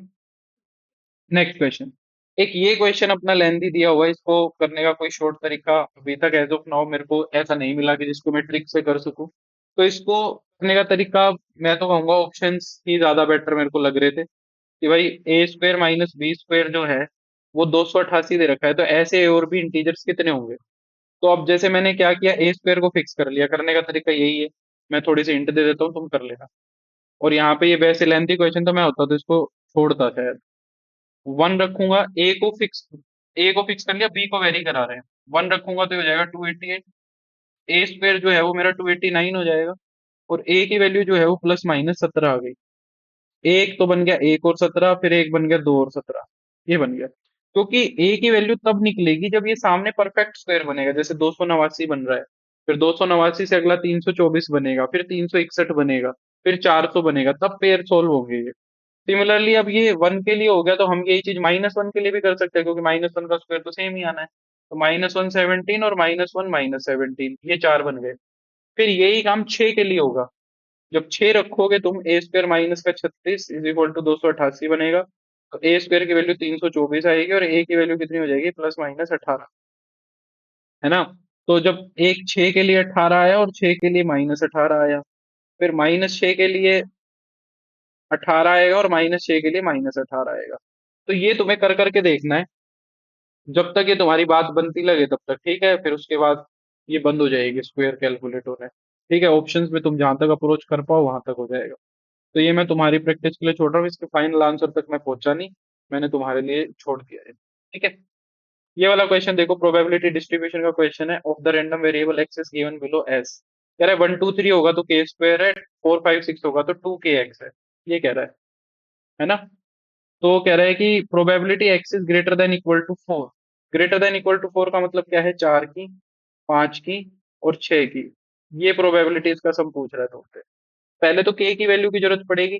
Next question. एक ये क्वेश्चन अपना लेंथी दिया हुआ है, इसको करने का कोई शॉर्ट तरीका अभी तक एज ऑफ नाउ मेरे को ऐसा नहीं मिला कि जिसको मैं ट्रिक से कर सकूं। तो इसको करने का तरीका मैं तो कहूंगा ऑप्शंस ही ज्यादा बेटर मेरे को लग रहे थे कि भाई ए स्क्वायर माइनस बी स्क्वायर जो है वो 288 दे रखा है, तो ऐसे और भी इंटीजर्स कितने होंगे। तो अब जैसे मैंने क्या किया, ए स्क्वायर को फिक्स कर लिया, करने का तरीका यही है। मैं थोड़ी सी हिंट दे देता हूँ, तुम कर लेना। और यहाँ पे ये वैसे लेंथी क्वेश्चन तो मैं होता तो इसको छोड़ता शायद। वन रखूंगा, ए को फिक्स कर लिया, बी को वेरी करा रहे हैं। वन रखूंगा तो ये हो जाएगा two eighty eight. A square जो है वो मेरा टू एट्टी नाइन हो जाएगा। और ए की वैल्यू जो है वो प्लस माइनस सत्रह आ गई। एक तो बन गया एक और सत्रह, फिर एक बन गया दो और सत्रह, ये बन गया। क्योंकि ए की वैल्यू तब निकलेगी जब ये सामने परफेक्ट स्क्वायर बनेगा, जैसे दो सौ नवासी बन रहा है, फिर दो सौ नवासी से अगला तीन सौ चौबीस बनेगा, फिर तीन सौ इकसठ बनेगा, फिर चार सौ बनेगा, तब पेयर सोल्व होंगे ये। सिमिलरली अब ये वन के लिए हो गया तो हम यही चीज माइनस वन के लिए भी कर सकते हैं, क्योंकि माइनस वन का स्क्वायर तो सेम ही आना है। तो -117 और -1 -17 ये चार बन गए। फिर यही काम 6 के लिए होगा। जब 6 रखोगे तुम, ए स्क्वायर माइनस का 36 इज इक्वल टू 288 बनेगा। तो ए स्क्वायर की वैल्यू 324 आएगी और ए की वैल्यू कितनी हो जाएगी, +-18, है ना। तो जब एक 6 के लिए 18 आया और 6 के लिए -18 आया, फिर -6 के लिए 18 आएगा और -6 के लिए -18 आएगा। तो ये तुम्हें कर करके देखना है, जब तक ये तुम्हारी बात बनती लगे तब तक ठीक है, फिर उसके बाद ये बंद हो जाएगी स्क्वायर कैलकुलेट होने। ठीक है, ऑप्शंस में तुम जहां तक अप्रोच कर पाओ वहां तक हो जाएगा। तो ये मैं तुम्हारी प्रैक्टिस के लिए छोड़ रहा हूँ, इसके फाइनल आंसर तक मैं पहुंचा नहीं, मैंने तुम्हारे लिए छोड़ दिया है। ठीक है, ये वाला क्वेश्चन देखो, प्रोबेबिलिटी डिस्ट्रीब्यूशन का क्वेश्चन है। Of the random variable x is given below S. कह रहा है 1 2 3 होगा तो के स्क्वायर है, 4 5 6 होगा तो 2 kx है, ये कह रहा है ना। तो कह रहा है कि probability X is greater than equal to 4। Greater than equal to 4 का मतलब क्या है, 4 की, 5 की और 6 की। ये प्रोबेबिलिटी इसका सम पूछ रहा है तुमसे। पहले तो के की वैल्यू की जरूरत पड़ेगी।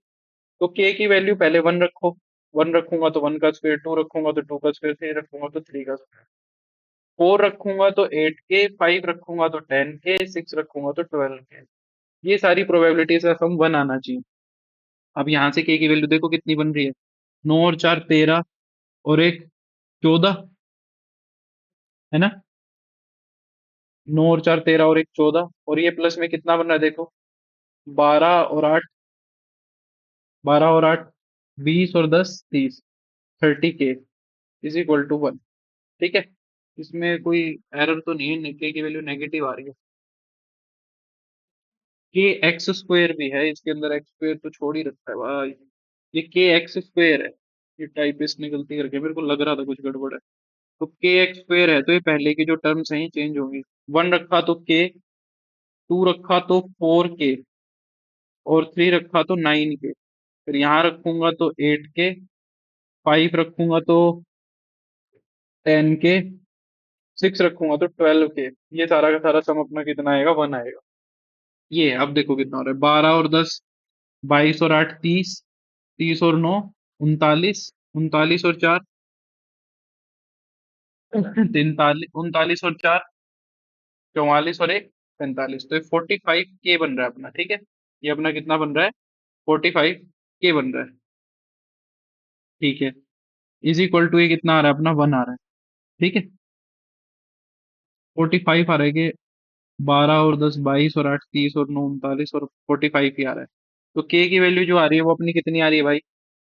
तो के की वैल्यू पहले 1 रखो, 1 रखूंगा तो 1 का स्क्वायर, 2 रखूंगा तो 2 का स्क्वायर, 3 रखूंगा तो 3 का स्क्वायर, 4 रखूंगा तो 8 के, 5 रखूंगा तो 10 के, 6 रखूंगा तो 12 के। ये सारी प्रोबेबिलिटीज का सम 1 आना चाहिए। अब यहाँ से के की वैल्यू देखो कितनी बन रही है, 9 और 4 13 और एक 14, है ना। 9 और 4 13 और एक 14, और ये प्लस में कितना बन रहा है देखो, 12 और 8, 12 और 8 20 और 10 30, 30 के इज इक्वल टू 1। ठीक है, इसमें कोई एरर तो नहीं है, के की वैल्यू नेगेटिव आ रही है। के एक्स स्क्वायर भी है इसके अंदर, एक्स स्क्वायर तो छोड़ ही रखा है भाई, ये के एक्स स्क्वायर है। ये टाइपिस्ट ने गलती करके, मेरे को लग रहा था कुछ गड़बड़ है। तो के एक्स स्क्वायर है तो ये पहले की जो टर्म्स हैं ये चेंज होंगी। 1 रखा तो के, 2 रखा तो 4 के, और 3 रखा तो 9 के। फिर यहाँ रखूंगा तो 8 के, 5 रखूंगा तो 10 के, 6 रखूंगा तो 12 के। ये सारा का सारा सम अपना कितना आएगा, 1 आएगा। ये अब देखो कितना हो रहा है, 12 और 10 22 और 8 30, 30 और 9 39, 39 और 4 43, 39 और 4 44 और एक 45। तो ये 45 के बन रहा है अपना। ठीक है, ये अपना कितना बन रहा है, 45 के बन रहा है। ठीक है, इज इक्वल टू ये कितना आ रहा है अपना, 1 आ रहा है। ठीक है, 45 आ रहा है कि 12 और 10 22 और 8 30 और 9 39 और 45 ही आ रहा है। तो के की वैल्यू जो आ रही है वो अपनी कितनी आ रही है भाई,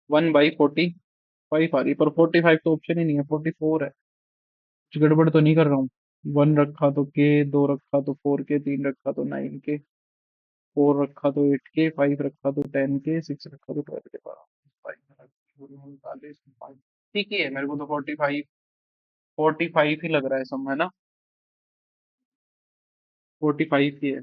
1/45 आ रही है। पर 45 तो ऑप्शन ही नहीं है, 44 है। कुछ गड़बड़ तो नहीं कर रहा हूँ। 1 रखा तो के, 2 रखा तो 4 के, 3 रखा तो 9 के, 4 रखा तो 8 के, 5 रखा तो 10 के, 6 रखा तो 12 के। 45 ठीक ही है, मेरे को तो 45 ही लग रहा है सम, है ना। 45 ही है।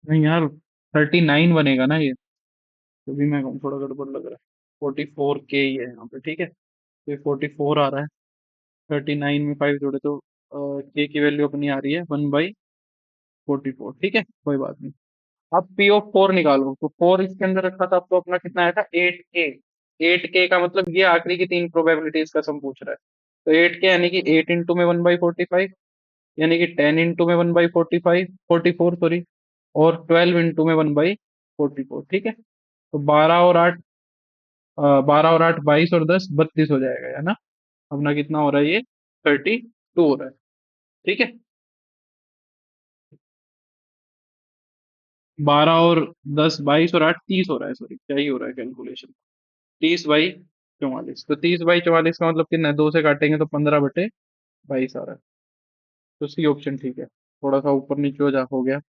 नहीं यार, 39 बनेगा ना ये, तो भी मैं कहूँ थोड़ा गड़बड़ लग रहा है। 44 के ही है यहाँ पे। ठीक है, तो ये 44 आ रहा है। 39 में 5 जोड़े तो के की वैल्यू अपनी आ रही है 1/44। ठीक है, कोई बात नहीं। अब P(4) निकालो। तो 4 इसके अंदर रखा था, अब तो अपना कितना आया था, 8 के। 8 के का मतलब ये आखिरी की 3 प्रोबेबिलिटीज का सम पूछ रहा है। तो 8 के यानी कि 8 इंटू में 1/45, यानी कि 10 इंटू में 1/45, 44 सॉरी, और 12 इंटू में 1/44। ठीक है, तो 12 और 8 22 और 10 32 हो जाएगा, है ना। अपना कितना हो रहा है ये, 32 हो रहा है। ठीक है, 12 और 10 22 और 8 30 हो रहा है, सॉरी क्या ही हो रहा है कैलकुलेशन, 30/44। तो 30/44 का मतलब कितना है, 2 से काटेंगे तो 15/22 आ रहा है। तो सी ऑप्शन ठीक है, थोड़ा सा ऊपर नीचे हो गया।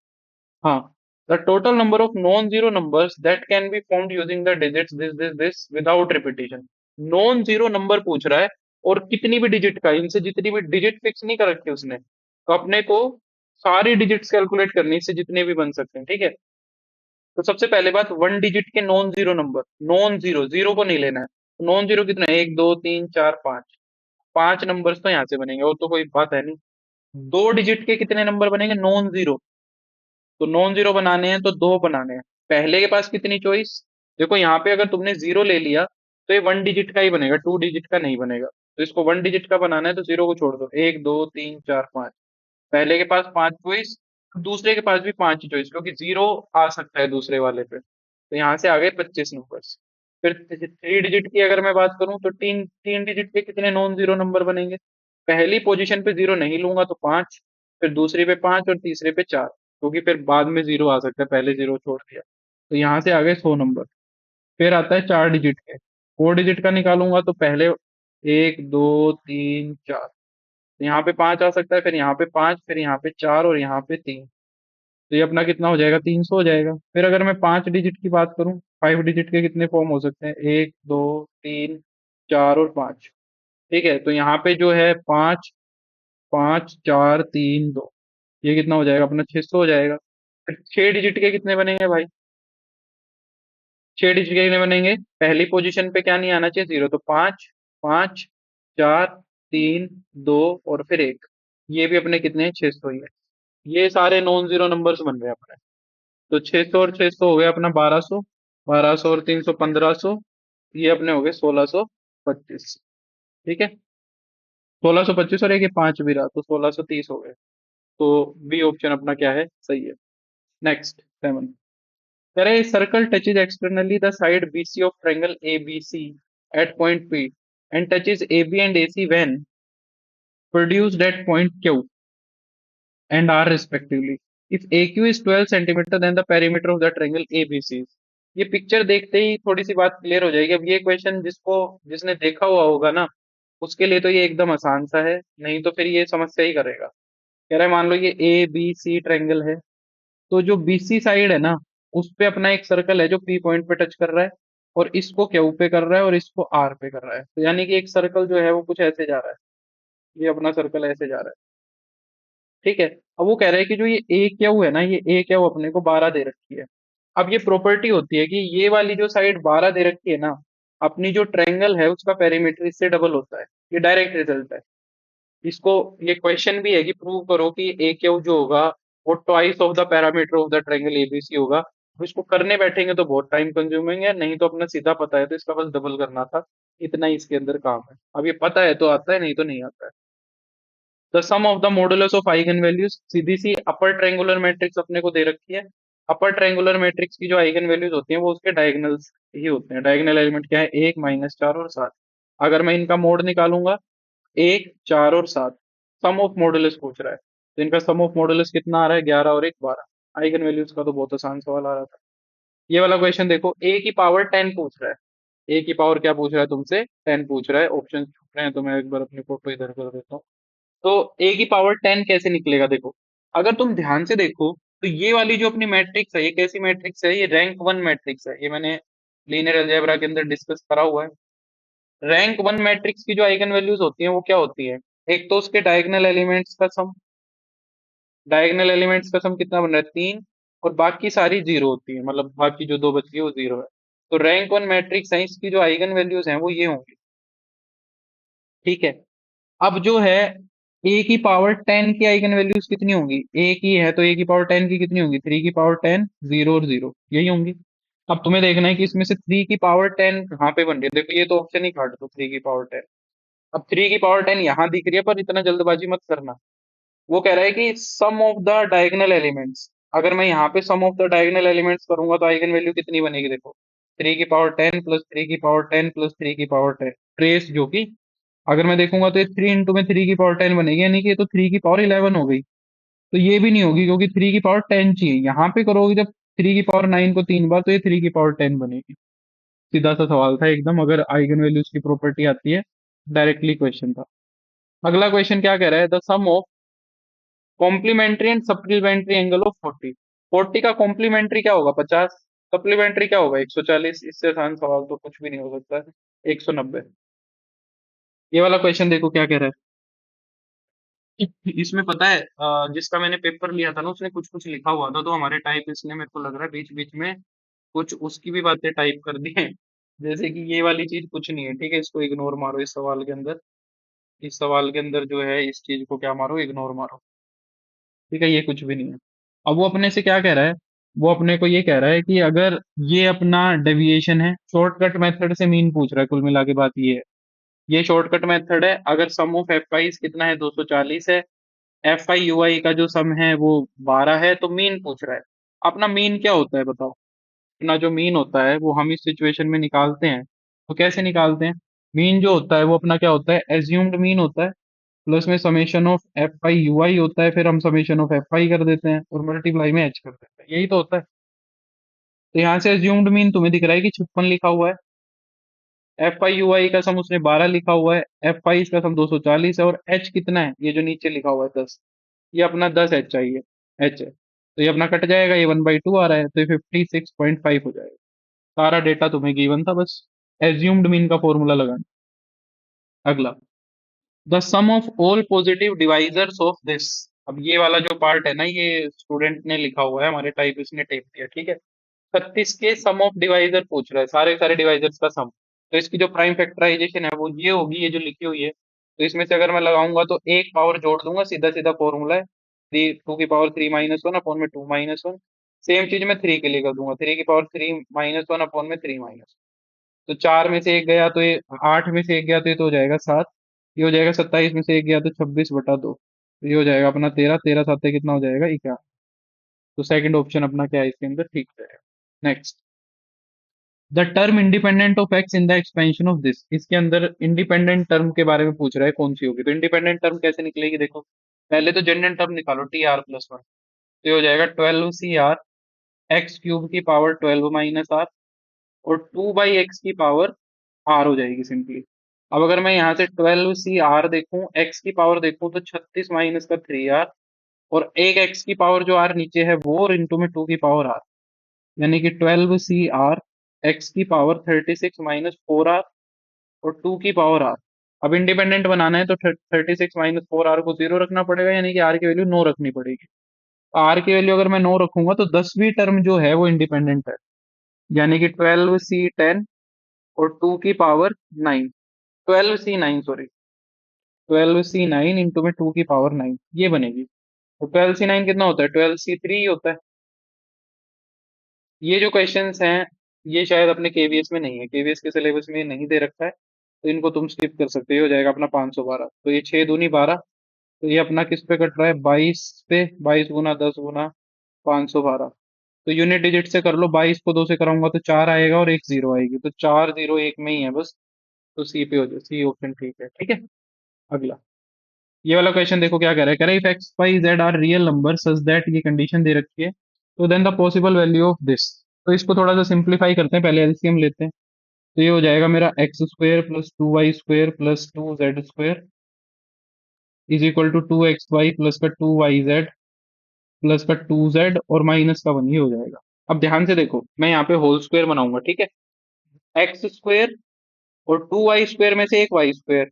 हाँ, the total number of non zero numbers that can be found using the digits this without repetition. Non zero number पूछ रहा है, और कितनी भी डिजिट का, इनसे जितनी भी डिजिट फिक्स नहीं कर रखी उसने, तो अपने को सारी डिजिट्स कैलकुलेट करनी, इससे जितने भी बन सकते हैं। ठीक है, तो सबसे पहले बात, 1 डिजिट के non zero number, non zero, zero को नहीं लेना है। नॉन जीरो कितने हैं, 1 2 3 4 5, 5 नंबर्स तो यहाँ से बनेंगे, और तो कोई बात है नहीं। दो डिजिट के कितने नंबर बनेंगे? Non zero. तो नॉन जीरो बनाने हैं तो दो बनाने हैं। पहले के पास कितनी चॉइस? देखो यहाँ पे अगर तुमने जीरो ले लिया तो ये वन डिजिट का ही बनेगा, टू डिजिट का नहीं बनेगा। तो इसको वन डिजिट का बनाना है तो जीरो को छोड़ दो, एक दो तीन चार पाँच। पहले के पास पांच चॉइस, दूसरे के पास भी पांच चॉइस, क्योंकि जीरो आ सकता है दूसरे वाले पे। तो यहाँ से आ गए 25 नंबर्स। फिर थ्री डिजिट की अगर मैं बात करूं तो तीन तीन डिजिट के कितने नॉन जीरो नंबर बनेंगे? पहली पोजीशन पे जीरो नहीं लूंगा तो पांच, फिर दूसरी पे पांच और तीसरे पे चार, क्योंकि फिर बाद में जीरो आ सकता है, पहले जीरो छोड़ दिया। तो यहाँ से आ गए 100 नंबर। फिर आता है चार डिजिट के। फोर डिजिट का निकालूंगा तो पहले एक दो तीन चार, तो यहाँ पे पांच आ सकता है, फिर यहाँ पे पांच, फिर यहाँ पे चार और यहाँ पे तीन। तो ये अपना कितना हो जाएगा? 300 हो जाएगा। फिर अगर मैं पांच डिजिट की बात करूं, फाइव डिजिट के कितने फॉर्म हो सकते हैं? एक दो तीन चार और पांच। ठीक है, तो यहाँ पे जो है पांच, पांच चार तीन दो, ये कितना हो जाएगा अपना? 600 हो जाएगा। फिर छह डिजिट के कितने बनेंगे भाई? छह डिजिट के कितने बनेंगे? पहली पोजीशन पे क्या नहीं आना चाहिए? जीरो। तो पांच, पांच, चार, तीन, दो और फिर एक। ये भी अपने कितने हैं? 600 ही है। ये सारे नॉन जीरो नंबर्स बन रहे हैं अपने। तो 600 और 600 हो गया अपना 1200, 1200 और 300 1500, ये अपने हो गए 1625। ठीक है, 1625 और एक ये पांच भी रहा तो 1630 हो गए। तो बी ऑप्शन अपना क्या है? सही है। नेक्स्ट 7, कह रहे circle touches externally the side BC of triangle ABC at point P and touches AB and AC when produced at point Q and R respectively. If AQ is 12 centimeter, then the perimeter of the triangle ABC is। ये picture देखते ही थोड़ी सी बात clear हो जाएगी। अब ये question जिसने देखा हुआ होगा ना, उसके लिए तो ये एकदम आसान सा है, नहीं तो फिर ये समस्या ही करेगा। कह रहा है मान लो ये ABC ट्रायंगल है, तो जो BC साइड है ना, उस पे अपना एक सर्कल है जो P पॉइंट पे टच कर रहा है, और इसको Q पे कर रहा है और इसको R पे कर रहा है। तो यानी कि एक सर्कल जो है वो कुछ ऐसे जा रहा है, ये अपना सर्कल ऐसे जा रहा है। ठीक है, अब वो कह रहे हैं कि जो ये ए क्यू है ना, ये ए क्यू अपने को 12 दे रखी है। अब ये प्रॉपर्टी होती है कि ये वाली जो साइड 12 दे रखी है ना, अपनी जो ट्रायंगल है उसका पेरीमीटर इससे डबल होता है। ये डायरेक्ट रिजल्ट है। इसको, ये क्वेश्चन भी है कि प्रूव करो कि ए क्यू जो होगा वो twice of the parameter of the triangle ABC होगा। अब इसको करने बैठेंगे तो बहुत टाइम कंज्यूमिंग है, नहीं तो अपना सीधा पता है तो इसका बस डबल करना था। इतना ही इसके अंदर काम है। अब ये पता है तो आता है, नहीं तो नहीं आता है। The sum of the modulus of eigenvalues, सीधी सी अपर ट्रायंगुलर मैट्रिक्स अपने को दे रखी है। अपर ट्रायंगुलर मैट्रिक्स की जो आइगन वैल्यूज होती हैं वो उसके डायगोनल्स ही होते हैं। डायगोनल एलिमेंट क्या है? एक, माइनस चार और सात। अगर मैं इनका मोड निकालूंगा, एक, चार और सात, सम ऑफ मॉडुलस पूछ रहा है, तो इनका सम ऑफ मॉडुलस कितना आ रहा है? 11 और एक 12। आइगन वैल्यूज का तो बहुत आसान सवाल आ रहा था। ये वाला क्वेश्चन देखो, ए की पावर 10 पूछ रहा है। ए की पावर क्या पूछ रहा है तुमसे? 10 पूछ रहा है। ऑप्शन छूट रहे हैं तो मैं एक बार अपनी फोटो इधर कर देता हूँ। तो ए की पावर 10 कैसे निकलेगा? देखो, अगर तुम ध्यान से देखो तो ये वाली जो अपनी मैट्रिक्स है, ये कैसी मैट्रिक्स है? ये रैंक वन मैट्रिक्स है। ये मैंने लीनियर अलजेब्रा के अंदर डिस्कस करा हुआ है। रैंक वन मैट्रिक्स की जो आइगन वैल्यूज होती हैं वो क्या होती है? एक तो उसके डायगोनल एलिमेंट्स का सम। डायगोनल एलिमेंट्स का सम कितना बन रहा है? तीन। और बाकी सारी जीरो होती है, मतलब बाकी जो दो बच गई वो जीरो है। तो रैंक वन मैट्रिक्स है, इसकी जो आइगन वैल्यूज हैं वो ये होंगी। ठीक है, अब जो है ए की पावर 10 की आइगन वैल्यूज कितनी होंगी? ए की है तो ए की पावर 10 की कितनी होंगी? थ्री की पावर 10, जीरो और जीरो, यही होंगी। अब तुम्हें देखना है कि इसमें से थ्री की पावर 10 कहाँ पे बन रही है। देखो ये तो ऑप्शन ही काट दो, थ्री की पावर 10। अब थ्री की पावर 10 यहाँ दिख रही है, पर इतना जल्दबाजी मत करना। वो कह रहा है कि सम ऑफ द डायगोनल एलिमेंट्स। अगर मैं यहाँ पे सम ऑफ द डायगोनल एलिमेंट्स करूंगा तो आइगन वैल्यू कितनी बनेगी? देखो, थ्री की पावर 10 प्लस थ्री की पावर 10 प्लस थ्री की पावर 10, ट्रेस जो कि अगर मैं देखूंगा तो ये थ्री इंटू में थ्री की पावर 10 बनेगी, यानी कि ये तो थ्री की पावर 11 हो गई। तो ये भी नहीं होगी क्योंकि थ्री की पावर 10 चाहिए। यहाँ पे करोगे जब थ्री की पावर 9 को तीन बार, तो ये थ्री की पावर 10 बनेगी। सीधा सा सवाल था एकदम, अगर आइगन वैल्यूज की प्रॉपर्टी आती है। डायरेक्टली क्वेश्चन था। अगला क्वेश्चन क्या कह रहा है? The sum of complementary and supplementary angle of 40। 40 का कॉम्प्लीमेंट्री क्या होगा? 50। सप्लीमेंट्री क्या होगा? 140। इससे आसान सवाल तो कुछ भी नहीं हो सकता है। 190। ये वाला क्वेश्चन देखो क्या कह रहा है। इसमें पता है जिसका मैंने पेपर लिया था ना, उसने कुछ कुछ लिखा हुआ था, तो हमारे टाइप इसने मेरे को लग रहा है बीच बीच में कुछ उसकी भी बातें टाइप कर दी हैं। जैसे कि ये वाली चीज कुछ नहीं है, ठीक है, इसको इग्नोर मारो इस सवाल के अंदर। इस सवाल के अंदर जो है इस चीज को क्या मारो, इग्नोर मारो। ठीक है, ये कुछ भी नहीं है। अब वो अपने से क्या कह रहा है, वो अपने को ये कह रहा है कि अगर ये अपना डेविएशन है, शॉर्टकट मेथड से मीन पूछ रहा है, कुल मिला के बात ये है। ये शॉर्टकट मेथड है। अगर सम ऑफ एफ आई कितना है, 240 है। एफ आई यू आई का जो सम है वो 12 है, तो मीन पूछ रहा है। अपना मीन क्या होता है बताओ। अपना जो मीन होता है वो हम इस सिचुएशन में निकालते हैं। तो कैसे निकालते हैं? मीन जो होता है वो अपना क्या होता है, एज्यूम्ड मीन होता है, प्लस में summation of f i u i होता है, फिर हम समेशन ऑफ एफ आई कर देते हैं और मल्टीप्लाई में एच कर देते हैं, यही तो होता है। तो यहाँ से एज्यूम्ड मीन तुम्हें दिख रहा है कि 56 लिखा हुआ है। एफ आई यू आई का सम उसने 12 लिखा हुआ है। एफ आई का सम 240 है, और एच कितना है, ये जो नीचे लिखा हुआ है 10। ये अपना 10 एच चाहिए। एच है तो ये अपना कट जाएगा, ये 1/2 आ रहा है, तो ये 56.5 हो जाएगा। सारा डेटा तुम्हें गिवन था, बस एज्यूम्ड मीन का फॉर्मूला लगाना। अगला, the sum of all positive divisors of this. अब ये वाला जो पार्ट है ना, ये स्टूडेंट ने लिखा हुआ है, हमारे टाइपिस्ट ने टेप दिया, ठीक है। 36 के सम ऑफ डिवाइजर पूछ रहा है, सारे सारे डिवाइजर्स का सम। तो इसकी जो प्राइम फैक्टराइजेशन है वो ये होगी, ये जो लिखी हुई है। तो इसमें से अगर मैं लगाऊंगा तो एक पावर जोड़ दूंगा, सीधा सीधा फॉर्मूला है। 2 की पावर 3 - 1 अपॉन में 2 - 1। सेम चीज मैं 3 के लिए कर दूंगा, 3 की पावर 3 - 1 अपॉन में 3 - 1। तो 4 में से एक गया तो ये, 8 में से एक गया तो ये तो हो जाएगा 7। ये हो जाएगा 27 में से एक गया तो 26/2। तो ये हो जाएगा अपना 13, 13 7 कितना हो जाएगा, 21। तो सेकंड ऑप्शन अपना क्या है इसके अंदर, ठीक है। Next, the term independent of x in the expansion of this. इसके अंदर इंडिपेंडेंट टर्म के बारे में पूछ रहा है, कौन सी होगी। तो इंडिपेंडेंट टर्म कैसे निकलेगी, देखो। पहले तो जनरल टर्म निकालो, TR+1। तो ये हो जाएगा 12CR, x³ की पावर 12 - R, और 2/x की पावर R हो जाएगी सिंपली। अब अगर मैं यहाँ से 12CR देखूं, x की पावर देखूं, तो 36 माइनस का 3R, और एक x की पावर जो R नीचे है वो, और इंटू में 2 की पावर R, यानी कि 12CR, x की पावर 36 - 4R, और 2 की पावर R। अब इंडिपेंडेंट बनाना है तो 36 - 4R को 0 रखना पड़ेगा, यानी कि R की वैल्यू 9 रखनी पड़ेगी। R की वैल्यू अगर मैं 9 रखूंगा तो 10वीं टर्म जो है वो इंडिपेंडेंट है, यानी कि 12C10, और 2 की power 9, 12C9 sorry, 12C9 into में 2 की पावर 9, ये बनेगी। तो 12C9 कितना होता है, 12C3 होता है। ये जो क्वेश्चंस हैं ये शायद अपने केवीएस में नहीं है, केवीएस के सिलेबस में नहीं दे रखा है, तो इनको तुम स्किप कर सकते हो। ये हो जाएगा अपना 512। तो ये 6 दूनी 12। तो ये अपना किस पे कट रहा है, 22 पे। 22 × 10 × 512। तो यूनिट डिजिट से कर लो, 22 को 2 से कराऊंगा तो 4 आएगा, और एक 0 आएगी, तो 4 0 1 में ही है बस। तो सी पे हो जाए, सी ऑप्शन ठीक है, ठीक है। अगला, ये वाला क्वेश्चन देखो क्या कह रहा है if x y z are real number such that, ये कंडीशन दे रखी है। तो then the possible value of this. तो इसको थोड़ा सा सिंप्लीफाई करते हैं, पहले एलसीएम लेते हैं। तो ये हो जाएगा मेरा x² + 2y² + 2z² is equal to 2xy plus का 2yz प्लस का 2z और माइनस का 1, ये हो जाएगा। अब ध्यान से देखो, मैं यहाँ पे होल स्क्वायर बनाऊंगा, ठीक है। x² और 2y² में से एक y²,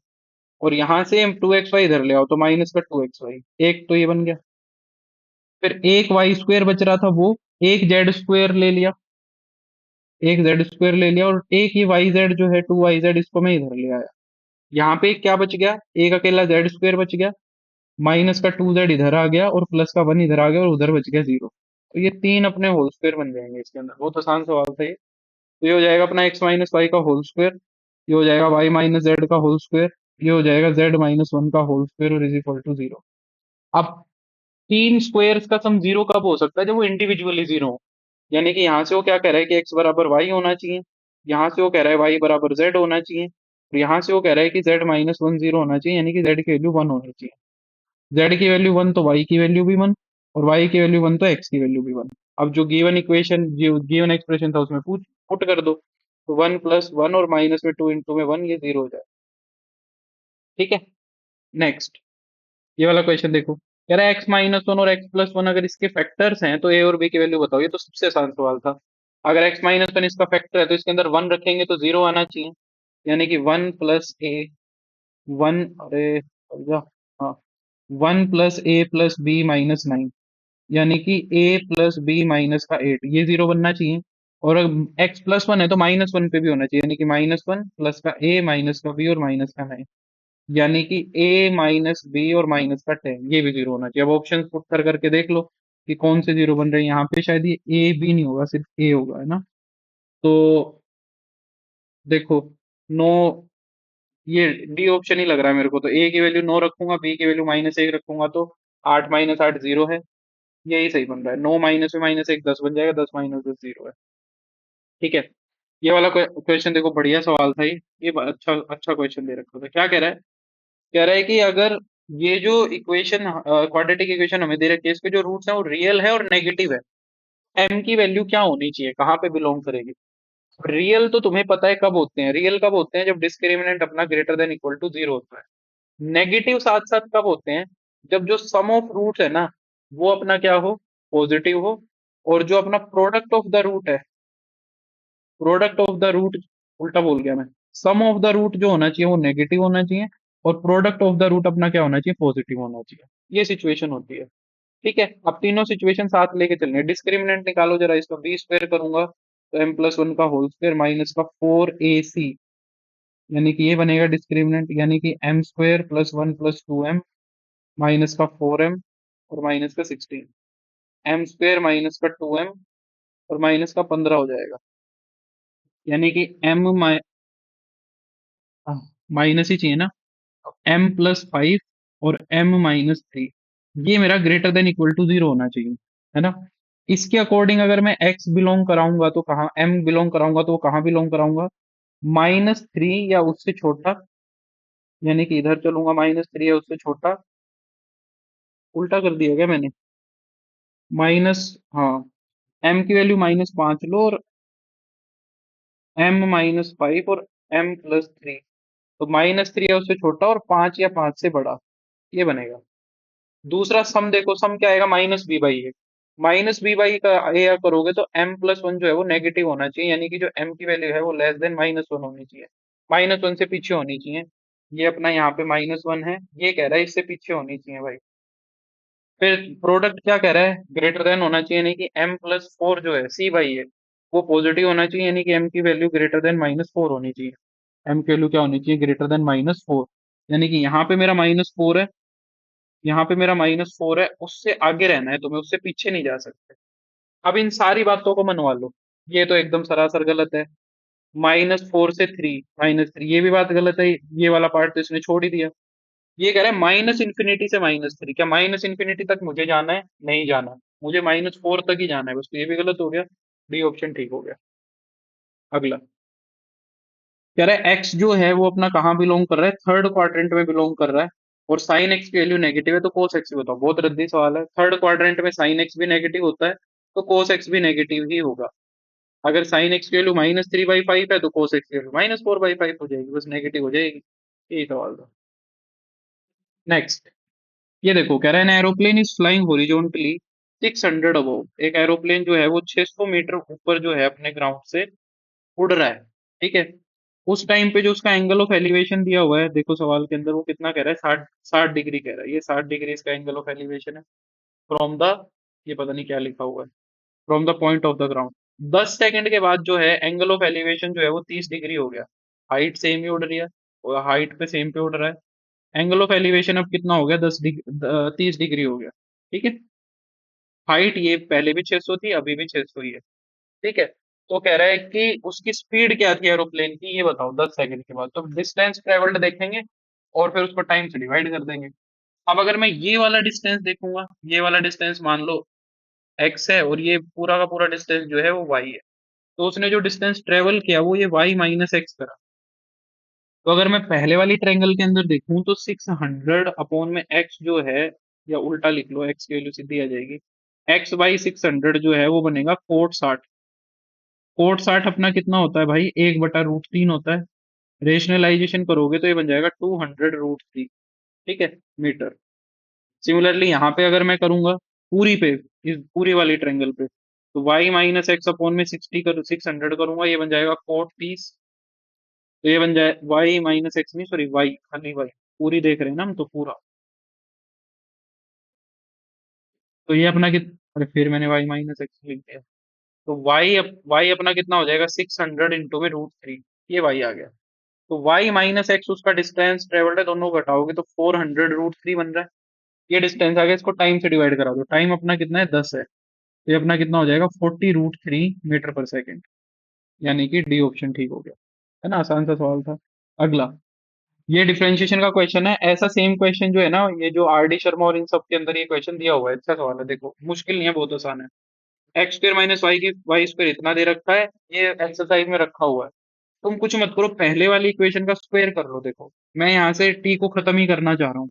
और यहाँ से हम 2xy इधर ले आओ तो माइनस का 2xy, एक तो ये बन गया। फिर एक y² बच रहा था, वो एक z² ले लिया, एक z² ले लिया, और एक ही yz जो है 2yz, इसको मैं इधर ले आया। यहाँ पे क्या बच गया, एक अकेला z² बच गया, माइनस का 2z इधर आ गया, और प्लस का 1 इधर आ गया, और उधर बच गया 0। तो ये तीन अपने होल स्क्वायर बन जाएंगे इसके अंदर। बहुत आसान सवाल था ये। तो ये हो जाएगा अपना x - y का होल स्क्वायर, ये हो जाएगा y - z का होल स्क्वायर, ये हो जाएगा z - 1 का होल स्क्वायर, और इज इक्वल टू 0। अब तीन स्क्वायर्स का सम 0 कब हो सकता है, जब वो इंडिविजुअली 0 हो। यानी कि यहाँ से वो क्या कह रहा है कि x बराबर y होना चाहिए, यहाँ से वो कह रहा है y बराबर z होना चाहिए, और यहाँ से वो कह रहा है कि z - 1 0 होना चाहिए, यानी कि z की वैल्यू 1 होनी चाहिए। z की वैल्यू 1 तो y की वैल्यू भी 1, और y की वैल्यू 1 तो x की वैल्यू भी 1। अब जो गिवन इक्वेशन, जो गिवन एक्सप्रेशन था उसमें पुट कर दो, तो 1 + 1 और माइनस में 2 इंटू में 1, ये 0 हो जाए, ठीक है। नेक्स्ट, ये वाला क्वेश्चन देखो, कह रहा है x - 1 और x+1 अगर इसके फैक्टर्स हैं तो a और b की वैल्यू बताओ। ये तो सबसे आसान सवाल था। अगर x - 1 इसका फैक्टर है तो इसके अंदर 1 रखेंगे तो 0 आना चाहिए, यानी कि 1 + a, 1, अरे जा, हाँ, 1 + a + b - 9, यानी कि a + b - का 8, ये 0 बनना चाहिए। और x+1 है तो -1 पे भी होना चाहिए, यानी कि -1 प्लस का a माइनस का b और माइनस का 9। यानी कि ए माइनस बी और माइनस का 10 ये भी जीरो होना चाहिए। अब ऑप्शन पुट कर करके देख लो कि कौन से जीरो बन रहे हैं। यहाँ पे शायद ये ए बी नहीं होगा, सिर्फ ए होगा, है ना। तो देखो, नो, ये डी ऑप्शन ही लग रहा है मेरे को। तो ए की वैल्यू 9 रखूंगा, बी की वैल्यू -1 रखूंगा, तो 8 माइनस 8 जीरो है। यही सही बन रहा है। 9 माइनस में -1 10 बन जाएगा, 10 माइनस 10 जीरो है। ठीक है। ये वाला क्वेश्चन देखो, बढ़िया सवाल था ये अच्छा अच्छा क्वेश्चन दे रखा था। क्या कह रहा है? कह रहा है कि अगर ये जो इक्वेशन, क्वाड्रेटिक इक्वेशन हमें दे रखी है, इसके जो रूट्स हैं वो रियल है और नेगेटिव है, एम की वैल्यू क्या होनी चाहिए, कहाँ पे बिलोंग करेगी। रियल तो तुम्हें पता है कब होते हैं, रियल कब होते हैं, जब डिस्क्रिमिनेंट अपना greater than equal to zero होता है। नेगेटिव साथ साथ कब होते हैं, जब जो सम ऑफ रूट्स है ना, वो अपना क्या हो, पॉजिटिव हो। और जो अपना प्रोडक्ट ऑफ द रूट है, प्रोडक्ट ऑफ द रूट, उल्टा बोल गया मैं, सम ऑफ द रूट जो होना चाहिए वो नेगेटिव होना चाहिए, और प्रोडक्ट ऑफ द रूट अपना क्या होना चाहिए, पॉजिटिव होना चाहिए। ये सिचुएशन होती है। ठीक है। अब तीनों सिचुएशन साथ लेके चलने। डिस्क्रिमिनेंट निकालो जरा, इसका बी स्क्वायर करूंगा तो m+1 का होल स्क्वायर माइनस का 4ac, यानी कि ये बनेगा डिस्क्रिमिनेंट, यानी कि m² + 1 + 2m माइनस का 4m और माइनस का 16, m² माइनस का 2m और माइनस का 15 हो जाएगा। यानी कि माइनस ही चाहिए ना, m+5 और m-3, ये मेरा greater than equal to zero होना चाहिए, है ना। इसके अकॉर्डिंग अगर मैं x बिलोंग कराऊंगा तो कहाँ, m बिलोंग कराऊंगा तो वो कहाँ बिलोंग कराऊंगा, -3 या उससे छोटा, यानी कि इधर चलूंगा, -3 या उससे छोटा। उल्टा कर दिया क्या मैंने, माइनस, हाँ, m की वैल्यू -5 लो और m-5 और m+3, तो -3 या उससे छोटा और 5 या 5 से बड़ा, ये बनेगा। दूसरा सम देखो, सम क्या आएगा, -b/a। -b/a का a करोगे तो m+1 जो है वो नेगेटिव होना चाहिए, यानी कि जो m की वैल्यू है वो लेस देन -1 होनी चाहिए, -1 से पीछे होनी चाहिए। ये अपना यहाँ पे -1 है, ये कह रहा है इससे पीछे होनी चाहिए भाई। फिर प्रोडक्ट क्या कह रहा है, ग्रेटर देन होना चाहिए, यानी कि m+4 जो है c/a वो पॉजिटिव होना चाहिए, यानी कि m की वैल्यू ग्रेटर देन -4 होनी चाहिए। m की वैल्यू क्या होनी चाहिए, ग्रेटर देन -4, यानी कि यहाँ पे मेरा -4 है, यहाँ पे मेरा -4 है, उससे आगे रहना है तुम्हें, उससे पीछे नहीं जा सकते। अब इन सारी बातों को मनवा लो। ये तो एकदम सरासर गलत है। -4 से 3, -3, ये भी बात गलत है। ये वाला पार्ट तो इसने छोड़ ही दिया। ये कह रहा है -∞ से -3, क्या -∞ तक मुझे जाना है, नहीं जाना, मुझे -4 तक ही जाना है बस। तो ये भी गलत हो गया, डी ऑप्शन ठीक हो गया। अगला कह रहा है एक्स जो है वो अपना कहाँ बिलोंग कर रहा है, थर्ड क्वाड्रेंट में बिलोंग कर रहा है, और साइन एक्स की वैल्यू नेगेटिव है, तो कोस एक्स भी बताओ। बहुत रद्दी सवाल है। थर्ड क्वाड्रेंट में साइन एक्स भी नेगेटिव होता है, तो कोस एक्स भी नेगेटिव ही होगा। अगर साइन एक्स की वैल्यू -3/5 है तो कोस एक्स की वैल्यू -4/5 हो जाएगी, बस नेगेटिव हो जाएगी। यही सवाल था। नेक्स्ट, ये देखो, कह रहा है an aeroplane is flying horizontally 600 above. एक एरोप्लेन जो है वो 600 मीटर ऊपर जो है अपने ग्राउंड से उड़ रहा है। ठीक है। उस टाइम पे जो उसका एंगल ऑफ एलिवेशन दिया हुआ है, देखो सवाल के अंदर वो कितना कह रहा है, 60 डिग्री कह रहा है। ये 60 डिग्री इसका एंगल ऑफ एलिवेशन है फ्रॉम द, ये पता नहीं क्या लिखा हुआ है, from the point of the ground. 10 second के बाद जो है एंगल ऑफ एलिवेशन जो है वो 30 डिग्री हो गया। हाइट सेम ही उड़ रही है, और हाइट पे सेम पे उड़ रहा है। एंगल ऑफ एलिवेशन अब कितना हो गया, 10 डिग्री, 30 डिग्री हो गया। ठीक है। हाइट ये पहले भी 600 थी, अभी भी 600 ही है। ठीक है। तो कह रहा है कि उसकी स्पीड क्या थी एरोप्लेन की, ये बताओ 10 सेकंड के बाद। तो डिस्टेंस ट्रेवल्ड देखेंगे और फिर उसको टाइम से डिवाइड कर देंगे। अब अगर मैं ये वाला डिस्टेंस देखूंगा, ये वाला डिस्टेंस मान लो x है, और ये पूरा का पूरा डिस्टेंस जो है वो y है, तो उसने जो डिस्टेंस ट्रेवल किया वो ये y-x करा। तो अगर मैं पहले वाली ट्रायंगल के अंदर देखूं तो 600 अपॉन में x जो है, या उल्टा लिख लो, x की वैल्यू सीधी आ जाएगी, x/600 जो है वो बनेगा कोट 60। कोट 60 अपना कितना होता है भाई, 1/√3 होता है। रेशनलाइजेशन करोगे तो ये बन जाएगा 200√3। ठीक है, मीटर। सिमिलरली यहाँ पे अगर मैं करूंगा, पूरी पे, इस पूरी वाली ट्रायंगल पे, तो y-x अपॉन में 600 करूंगा, ये बन जाएगा कोट 30। तो ये बन जाए y-x, नहीं सॉरी, y, खाली y, पूरी देख रहे हैं ना हम, तो पूरा। तो ये अपना अरे फिर मैंने y-x लिख दिया। तो y अपना कितना हो जाएगा, 600 इंटू में √3, ये y आ गया। तो y माइनस एक्स उसका डिस्टेंस ट्रेवल्ड है, दोनों को घटाओगे तो 400√3 बन रहा है। ये डिस्टेंस आ गया, इसको टाइम से डिवाइड करा दो, टाइम अपना कितना है 10 है, तो ये अपना कितना हो जाएगा 40√3 मीटर पर सेकेंड, यानी कि डी ऑप्शन ठीक हो गया। है ना, आसान सा सवाल था। अगला, ये डिफरेंशिएशन का क्वेश्चन है। ऐसा सेम क्वेश्चन जो है ना, ये जो आर डी शर्मा और इन सब के अंदर ये क्वेश्चन दिया हुआ है, अच्छा सवाल है, देखो मुश्किल नहीं है, बहुत आसान है। एक्स स्क्र माइनस वाई की वाई स्क्वायर इतना दे रखा है, ये एक्सरसाइज में रखा हुआ है। तुम कुछ मत करो, पहले वाली इक्वेशन का स्क्वायर कर लो। देखो मैं यहाँ से टी को खत्म ही करना चाह रहा हूँ।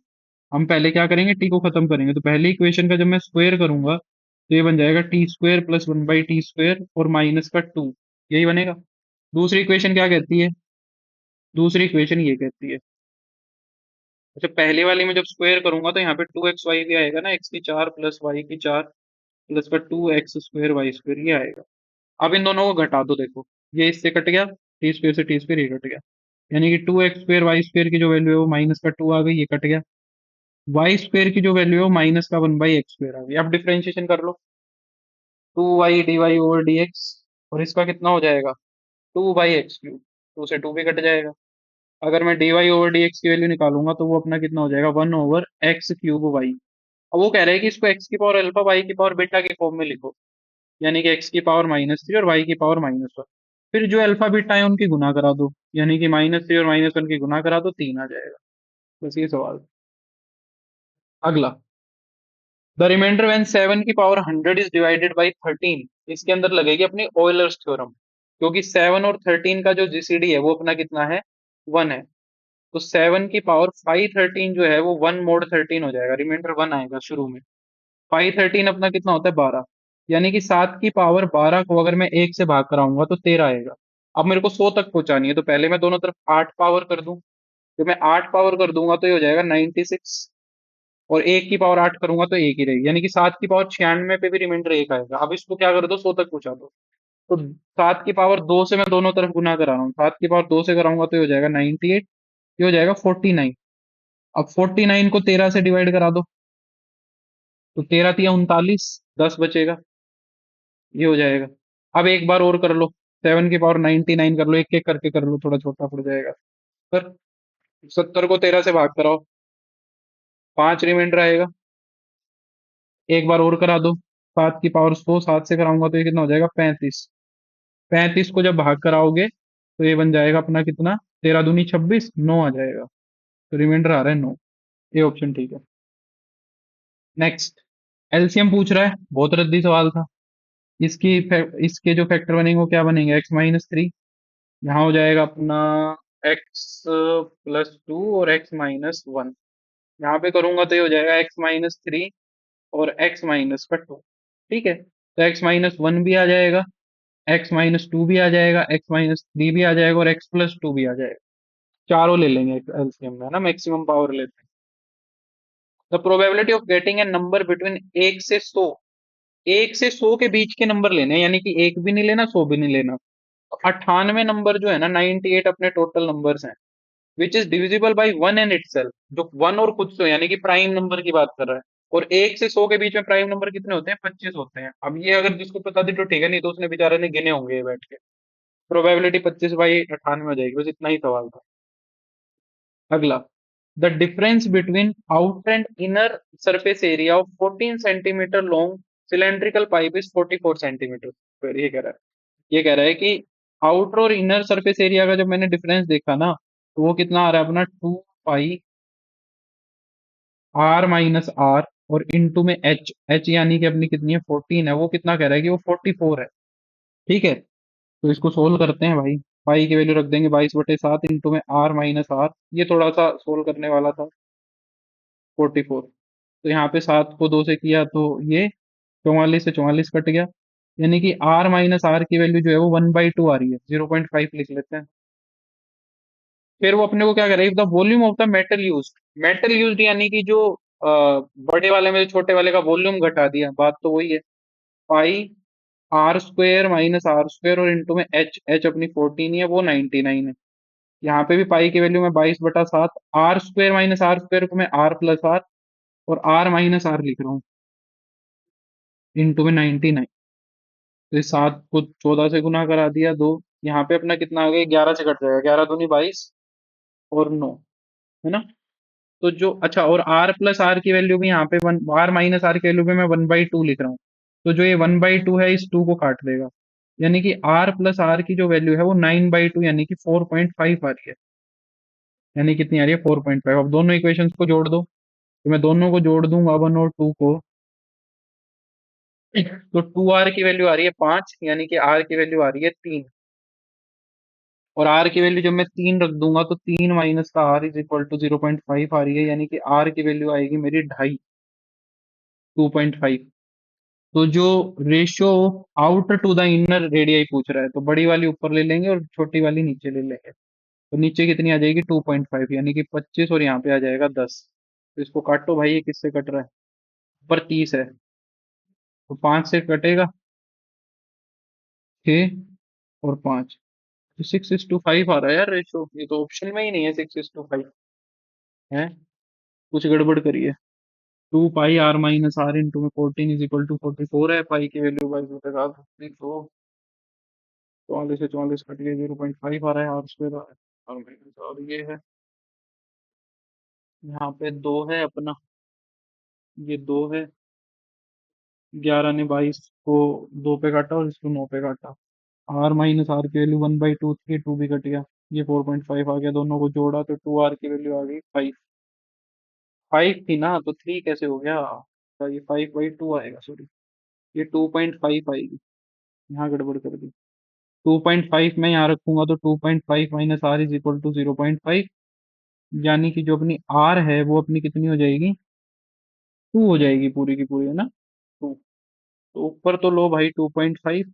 हम पहले क्या करेंगे, टी को खत्म करेंगे, तो पहली इक्वेशन का जब मैं स्क्वायर करूंगा तो ये बन जाएगा T square plus 1/t square और माइनस का 2, यही बनेगा। दूसरी इक्वेशन क्या कहती है, दूसरी इक्वेशन ये कहती है, अच्छा पहले वाले में जब स्क्वायर करूंगा तो यहाँ पे 2xy भी आएगा ना, x की 4 प्लस वाई की 4 प्लस का 2x स्क्वायर वाई स्क्वायर, ये आएगा। अब इन दोनों को घटा दो, देखो ये इससे कट गया, टी स्क्वायर से टी स्क्वायर ये कट गया, यानी कि 2x स्क्वायर वाई स्क्वायर की जो वैल्यू है वो माइनस का 2 आ गई, ये कट गया। वाई स्क्वायर की जो वैल्यू है वो माइनस का 1/x स्क्वायर आ गई। अब डिफरेंशिएशन कर लो, 2y dy/dx, और इसका कितना हो जाएगा 2/x क्यूब, 2 से 2 भी कट जाएगा। अगर मैं dy/dx की वैल्यू निकालूंगा तो वो अपना कितना हो जाएगा 1/x³ y। अब वो कह रहे हैं कि इसको x की पावर अल्फा y की पावर बीटा के फॉर्म में लिखो, यानी कि x की पावर -3 और y की पावर -1। फिर जो अल्फा बीटा है उनकी गुना करा दो, यानी कि -3 और -1 की गुना करा दो, 3 आ जाएगा। बस ये सवाल। अगला, द रिमाइंडर व्हेन 7 की पावर 100 इज डिवाइडेड बाई 13, इसके अंदर लगेगी अपनी ऑयलर्स थ्योरम, क्योंकि 7 और 13 का जो जीसीडी है वो अपना कितना है 1 है। तो 7 की पावर 513 जो है वो 1 mod 13 हो जाएगा, रिमाइंडर 1 आएगा शुरू में। 513 अपना कितना होता है 12, यानी कि 7 की पावर 12 को अगर मैं 1 से भाग कराऊंगा तो 13 आएगा। अब मेरे को 100 तक पहुंचानी है, तो पहले मैं दोनों तरफ 8 पावर कर दूं, तो मैं 8 पावर कर दूंगा तो ये हो जाएगा 96, और 1 की पावर 8 करूंगा तो एक ही रहेगी, यानी कि 7 की पावर 96 पे भी रिमाइंडर 1 आएगा। अब इसको क्या कर दो 100 तक पहुंचा दो, तो 7 की पावर 2 से मैं दोनों तरफ गुना करा रहा हूँ, 7 की पावर 2 से कराऊंगा तो ये हो जाएगा 98, ये हो जाएगा 49। अब 49 को 13 से डिवाइड करा दो, तो 13 तिया 39, 10 बचेगा, ये हो जाएगा। अब एक बार और कर लो, 7 की पावर 99 कर लो, एक एक करके कर लो, थोड़ा छोटा पड़ जाएगा। पर 70 को 13 से भाग कराओ, 5 रिमाइंडर आएगा। एक बार और करा दो, 7 की पावर 100 7 से कराऊंगा तो ये कितना हो जाएगा 35। 35 को जब भाग कराओगे तो ये बन जाएगा अपना कितना, 13 दूनी 26, 9 आ जाएगा। तो रिमाइंडर आ रहा है 9, ये ऑप्शन ठीक है। नेक्स्ट, एलसीएम पूछ रहा है, बहुत रद्दी सवाल था। इसके जो फैक्टर बनेंगे वो क्या बनेंगे, x-3, यहाँ हो जाएगा अपना x+2 और x-1। यहाँ पे करूंगा तो ये हो जाएगा x-3 और x-2, ठीक है। तो x-1 भी आ जाएगा, x-2 भी आ जाएगा, x-3 भी आ जाएगा और x+2 भी आ जाएगा। चारों ले लेंगे एलसीएम में, है ना, मैक्सिमम पावर लेते हैं। The probability of getting a number between 1 से 100, 1 से 100 के बीच के नंबर लेने हैं, यानी कि 1 भी नहीं लेना 100 भी नहीं लेना। 98 नंबर जो है ना, 98 अपने टोटल नंबर्स हैं, which is divisible by 1 and itself, जो 1 और खुद से, यानी कि प्राइम नंबर की बात कर रहा है। और 1 से 100 के बीच में प्राइम नंबर कितने होते हैं, 25 होते हैं। अब ये अगर जिसको पता थी तो ठीक है, नहीं तो उसने बेचारे ने गिने होंगे ये बैठ के। प्रोबेबिलिटी 25/98 हो जाएगी, बस इतना ही सवाल था। अगला, the difference between outer and inner surface area of 14 centimetre long cylindrical pipe is 44 centimetre, ये कह रहा है। ये कह रहा है कि आउटर और इनर सरफेस एरिया का जब मैंने डिफरेंस देखा ना, तो वो कितना आ रहा है अपना 2πr-r, और इंटू में एच यानी कि अपनी कितनी है 14 है, वो कितना कह रहा है कि वो 44 है। ठीक है, तो इसको सोल्व करते हैं भाई। पाई की वैल्यू रख देंगे 22/7 इंटू में r-r, ये थोड़ा सा सोल्व करने वाला था, 44। तो यहाँ पे 7 को 2 से किया तो ये 44 से 44 कट गया, यानी कि r-r की वैल्यू जो है वो 1/2 आ रही है, 0.5 लिख लेते हैं। फिर वो अपने को क्या कर रहा है, the volume of the metal used यानी कि जो बड़े वाले में छोटे वाले का वॉल्यूम घटा दिया, बात तो वही है। पाई r² - r² और इंटू में एच अपनी 14 है, वो 99 है। यहाँ पे भी पाई की वैल्यू में 22/7, r² - r² को मैं r+r और r-r लिख रहा हूँ, इंटू में 99। तो इस 7 को 14 से गुना करा दिया, दो यहाँ पे अपना कितना आ गया, 11 से कट जाएगा, 11 दूनी 22, और 9, है ना। तो जो अच्छा, और आर प्लस आर की वैल्यू भी यहाँ पे वन, आर माइनस आर की वैल्यू भी मैं 1/2 लिख रहा हूँ। तो जो ये 1/2 है इस 2 को काट देगा, यानी कि आर प्लस आर की जो वैल्यू है वो 9/2 यानी कि 4.5 आ रही है। यानी कितनी आ रही है? 4.5। अब दोनों इक्वेशंस को जोड़ दो, तो मैं दोनों को जोड़ दूंगा 1 और 2 को। तो 2r की वैल्यू आ रही है 5, यानी कि r की वैल्यू आ रही है 3। और r की वैल्यू जब मैं 3 रख दूंगा तो 3 माइनस का r इज इक्वल टू 0.5 आ रही है, यानी कि r की वैल्यू आएगी मेरी 2.5, 2.5। तो जो ratio outer to the inner radii पूछ रहा है, तो बड़ी वाली ऊपर ले लेंगे और छोटी वाली नीचे ले लेंगे। तो नीचे कितनी आ जाएगी? 2.5, यानी कि 25, और यहाँ पे आ जाएगा 10। तो इसको काटो भाई, ये किससे कट रहा है? ऊपर 30 है, तो 5 से कटेगा, 6 और 5, तो 6:5 आ रहा है यार रेशो। ये तो ऑप्शन में ही नहीं है 6:5 है। कुछ गड़बड़ करिए। 2 पाई r माइनस r इंटू में 14 इज इक्वल टू 44 है। पाई की वैल्यू बाई के साथ तो 44 से 44 कट के 0.5 आ रहा है, आर स्क्वायर आ रहा है, r माइनस और ये है। यहाँ पे 2 है अपना, ये 2 है। 11 ने 22 को 2 पे काटा और इसको 9 पे काटा। आर माइनस आर की वैल्यू 1/2 थी, 2 भी कट गया, ये 4.5 आ गया। दोनों को जोड़ा तो 2r की वैल्यू आ गई 5। 5 थी ना, तो 3 कैसे हो गया? तो ये 5/2 आएगा, सॉरी, ये 2.5 आएगी। यहाँ गड़बड़ कर दी। 2.5 मैं यहाँ रखूंगा तो 2.5 minus R is equal to 0.5, यानी कि जो अपनी आर है वो अपनी कितनी हो जाएगी? 2 हो जाएगी पूरी की पूरी, है ना। 2। तो ऊपर तो लो भाई 2.5,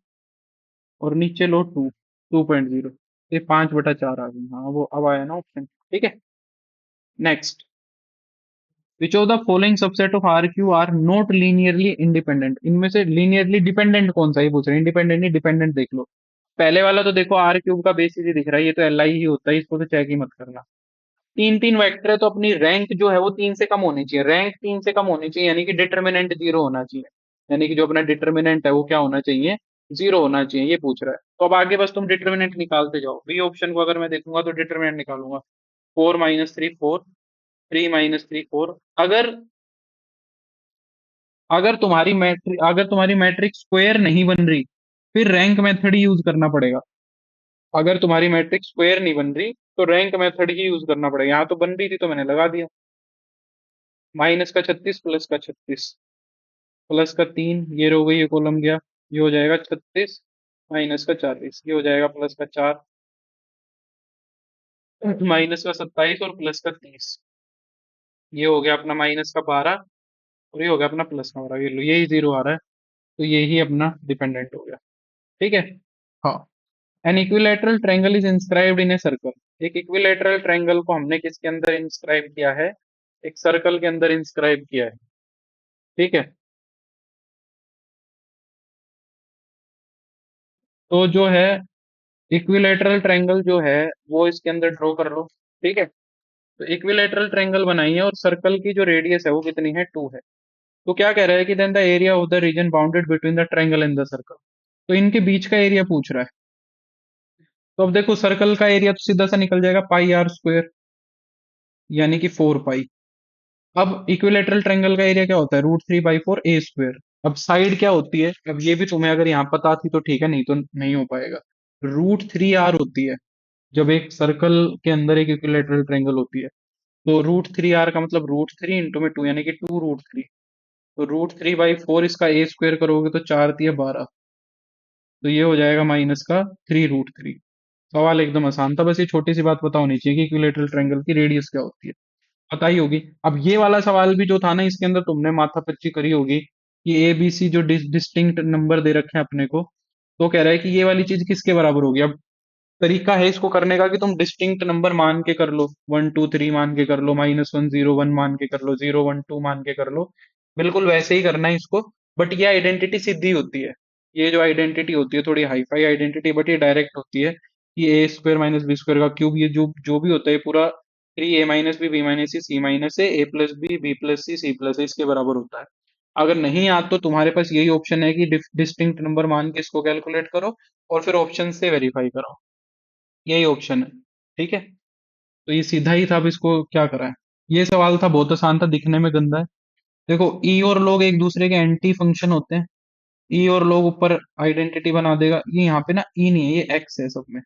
और नीचे लो 2.0। ये 5/4 आ गई। हाँ, वो अब आया ना ऑप्शन, ठीक है। Next, which of the following subset of R Q are not linearly independent? इनमें से लीनियरली डिपेंडेंट कौन सा, ये पूछ रहे हैं। इंडिपेंडेंट नहीं, डिपेंडेंट देख लो। पहले वाला तो देखो आर क्यूब का बेसिस ही दिख रहा है, ये तो एल आई ही होता है, इसको तो चेक ही मत करना। तीन तीन वेक्टर है, तो अपनी रैंक जो है वो 3 से कम होनी चाहिए। रैंक 3 से कम होनी चाहिए, यानी कि डिटर्मिनेंट 0 होना चाहिए। यानी कि जो अपना डिटर्मिनेंट है वो क्या होना चाहिए? 0 होना चाहिए, ये पूछ रहा है। तो अब आगे बस तुम डिटर्मिनेंट निकालते जाओ। बी ऑप्शन को अगर मैं देखूंगा तो डिटर्मिनेंट निकालूंगा। 4 - 3 4, 3 - 3 4। अगर अगर तुम्हारी मैट्रिक्स स्क्वायर नहीं बन रही, फिर रैंक मेथड ही यूज करना पड़ेगा। अगर तुम्हारी मैट्रिक्स स्क्वायर नहीं बन रही तो रैंक मेथड ही यूज करना पड़ेगा। यहाँ तो बन रही थी तो मैंने लगा दिया। -का 36 +का 36 +का 3, ये रो गई, ये कॉलम गया, ये हो जाएगा 36 -का 40, ये हो जाएगा +का 4 -का 27 और +का 30। ये हो गया अपना -का 12, और ये हो गया अपना +का 12। ये लो, यही 0 आ रहा है, तो यही अपना डिपेंडेंट हो गया, ठीक है। हाँ। An equilateral triangle is inscribed in a circle. एक इक्विलैटरल ट्रायंगल को हमने किसके अंदर इंस्क्राइब किया है? एक सर्कल के अंदर इंस्क्राइब किया है, ठीक है। तो जो है इक्विलैटरल ट्रायंगल जो है वो इसके अंदर ड्रॉ कर लो, ठीक है। तो इक्विलैटरल ट्रायंगल बनाइए, और सर्कल की जो रेडियस है वो कितनी है? 2 है। तो क्या कह रहा है कि then the area of the region bounded between the triangle and the circle. तो इनके बीच का एरिया पूछ रहा है। तो अब देखो, सर्कल का एरिया तो सीधा सा निकल जाएगा πr², यानी कि 4 पाई। अब इक्विलेटरल ट्रायंगल का एरिया क्या होता है? √3/4 a²। अब साइड क्या होती है? अब ये भी तुम्हें अगर यहाँ पता थी तो ठीक है, नहीं तो नहीं हो पाएगा। √3r होती है जब एक सर्कल के अंदर एक इक्विलेटरल ट्रायंगल होती है। तो √3r का मतलब √3 × 2 यानी कि 2√3। तो √3/4 इसका a² करोगे तो 4×3 = 12। तो ये हो जाएगा -का 3√3। सवाल एकदम आसान था, बस ये छोटी सी बात पता होनी चाहिए कि इक्विलेटरल ट्रायंगल की रेडियस क्या होती है, पता ही होगी। अब ये वाला सवाल भी जो था ना, इसके अंदर तुमने माथापच्ची करी होगी कि ए बी सी जो डिस्टिंक्ट नंबर दे रखे हैं अपने को, तो कह रहा है कि ये वाली चीज किसके बराबर होगी। अब तरीका है इसको करने का कि तुम डिस्टिंक्ट नंबर मान के कर लो, 1 2 3 मान के कर लो, -1 0 1 मान के कर लो, 0 1 2 मान के कर लो। बिल्कुल वैसे ही करना है इसको। बट ये आइडेंटिटी सीधी होती है। ये जो आइडेंटिटी होती है थोड़ी हाईफाई आइडेंटिटी, बट ये डायरेक्ट होती है कि a² - b² का क्यूब, ये जो जो भी होता है पूरा 3a - b - b - c - a + b b + c c + a इसके बराबर होता है। अगर नहीं याद तो तुम्हारे पास यही ऑप्शन है कि डिस्टिंक्ट नंबर मान के इसको कैलकुलेट करो, और फिर ऑप्शन से वेरीफाई करो। यही ऑप्शन है, ठीक है। तो ये सीधा ही था, अब इसको क्या करा है। ये सवाल था, बहुत आसान था, दिखने में गंदा है। देखो, ई और लोग एक दूसरे के एंटी फंक्शन होते हैं। ई और लोग ऊपर आइडेंटिटी बना देगा, ये यहाँ पे ना ई नहीं है, ये एक्स है सब में,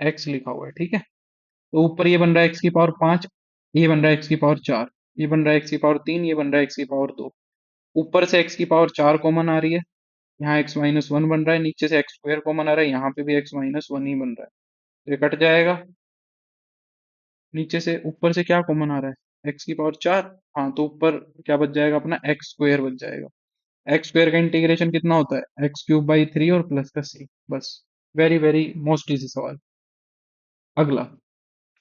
एक्स लिखा हुआ है, ठीक है। तो ऊपर ये बन रहा है एक्स की पावर 5, ये बन रहा है एक्स की पावर 4, ये बन रहा है एक्स की पावर 3, ये बन रहा है एक्स की पावर 2। ऊपर से एक्स की पावर 4 कॉमन आ रही है, यहाँ एक्स माइनस वन बन रहा है, नीचे से एक्स स्क्वायर कॉमन आ रहा है, यहाँ पे भी एक्स माइनस वन ही बन रहा है। तो ये कट जाएगा, नीचे से ऊपर से क्या कॉमन आ रहा है, एक्स की पावर 4। हाँ, तो ऊपर क्या बच जाएगा अपना, एक्स स्क्वायर बच जाएगा। एक्स स्क्वायर का इंटीग्रेशन कितना होता है, एक्स क्यूब बाई 3 और प्लस का सी, बस। वेरी वेरी मोस्ट इजी सवाल। अगला,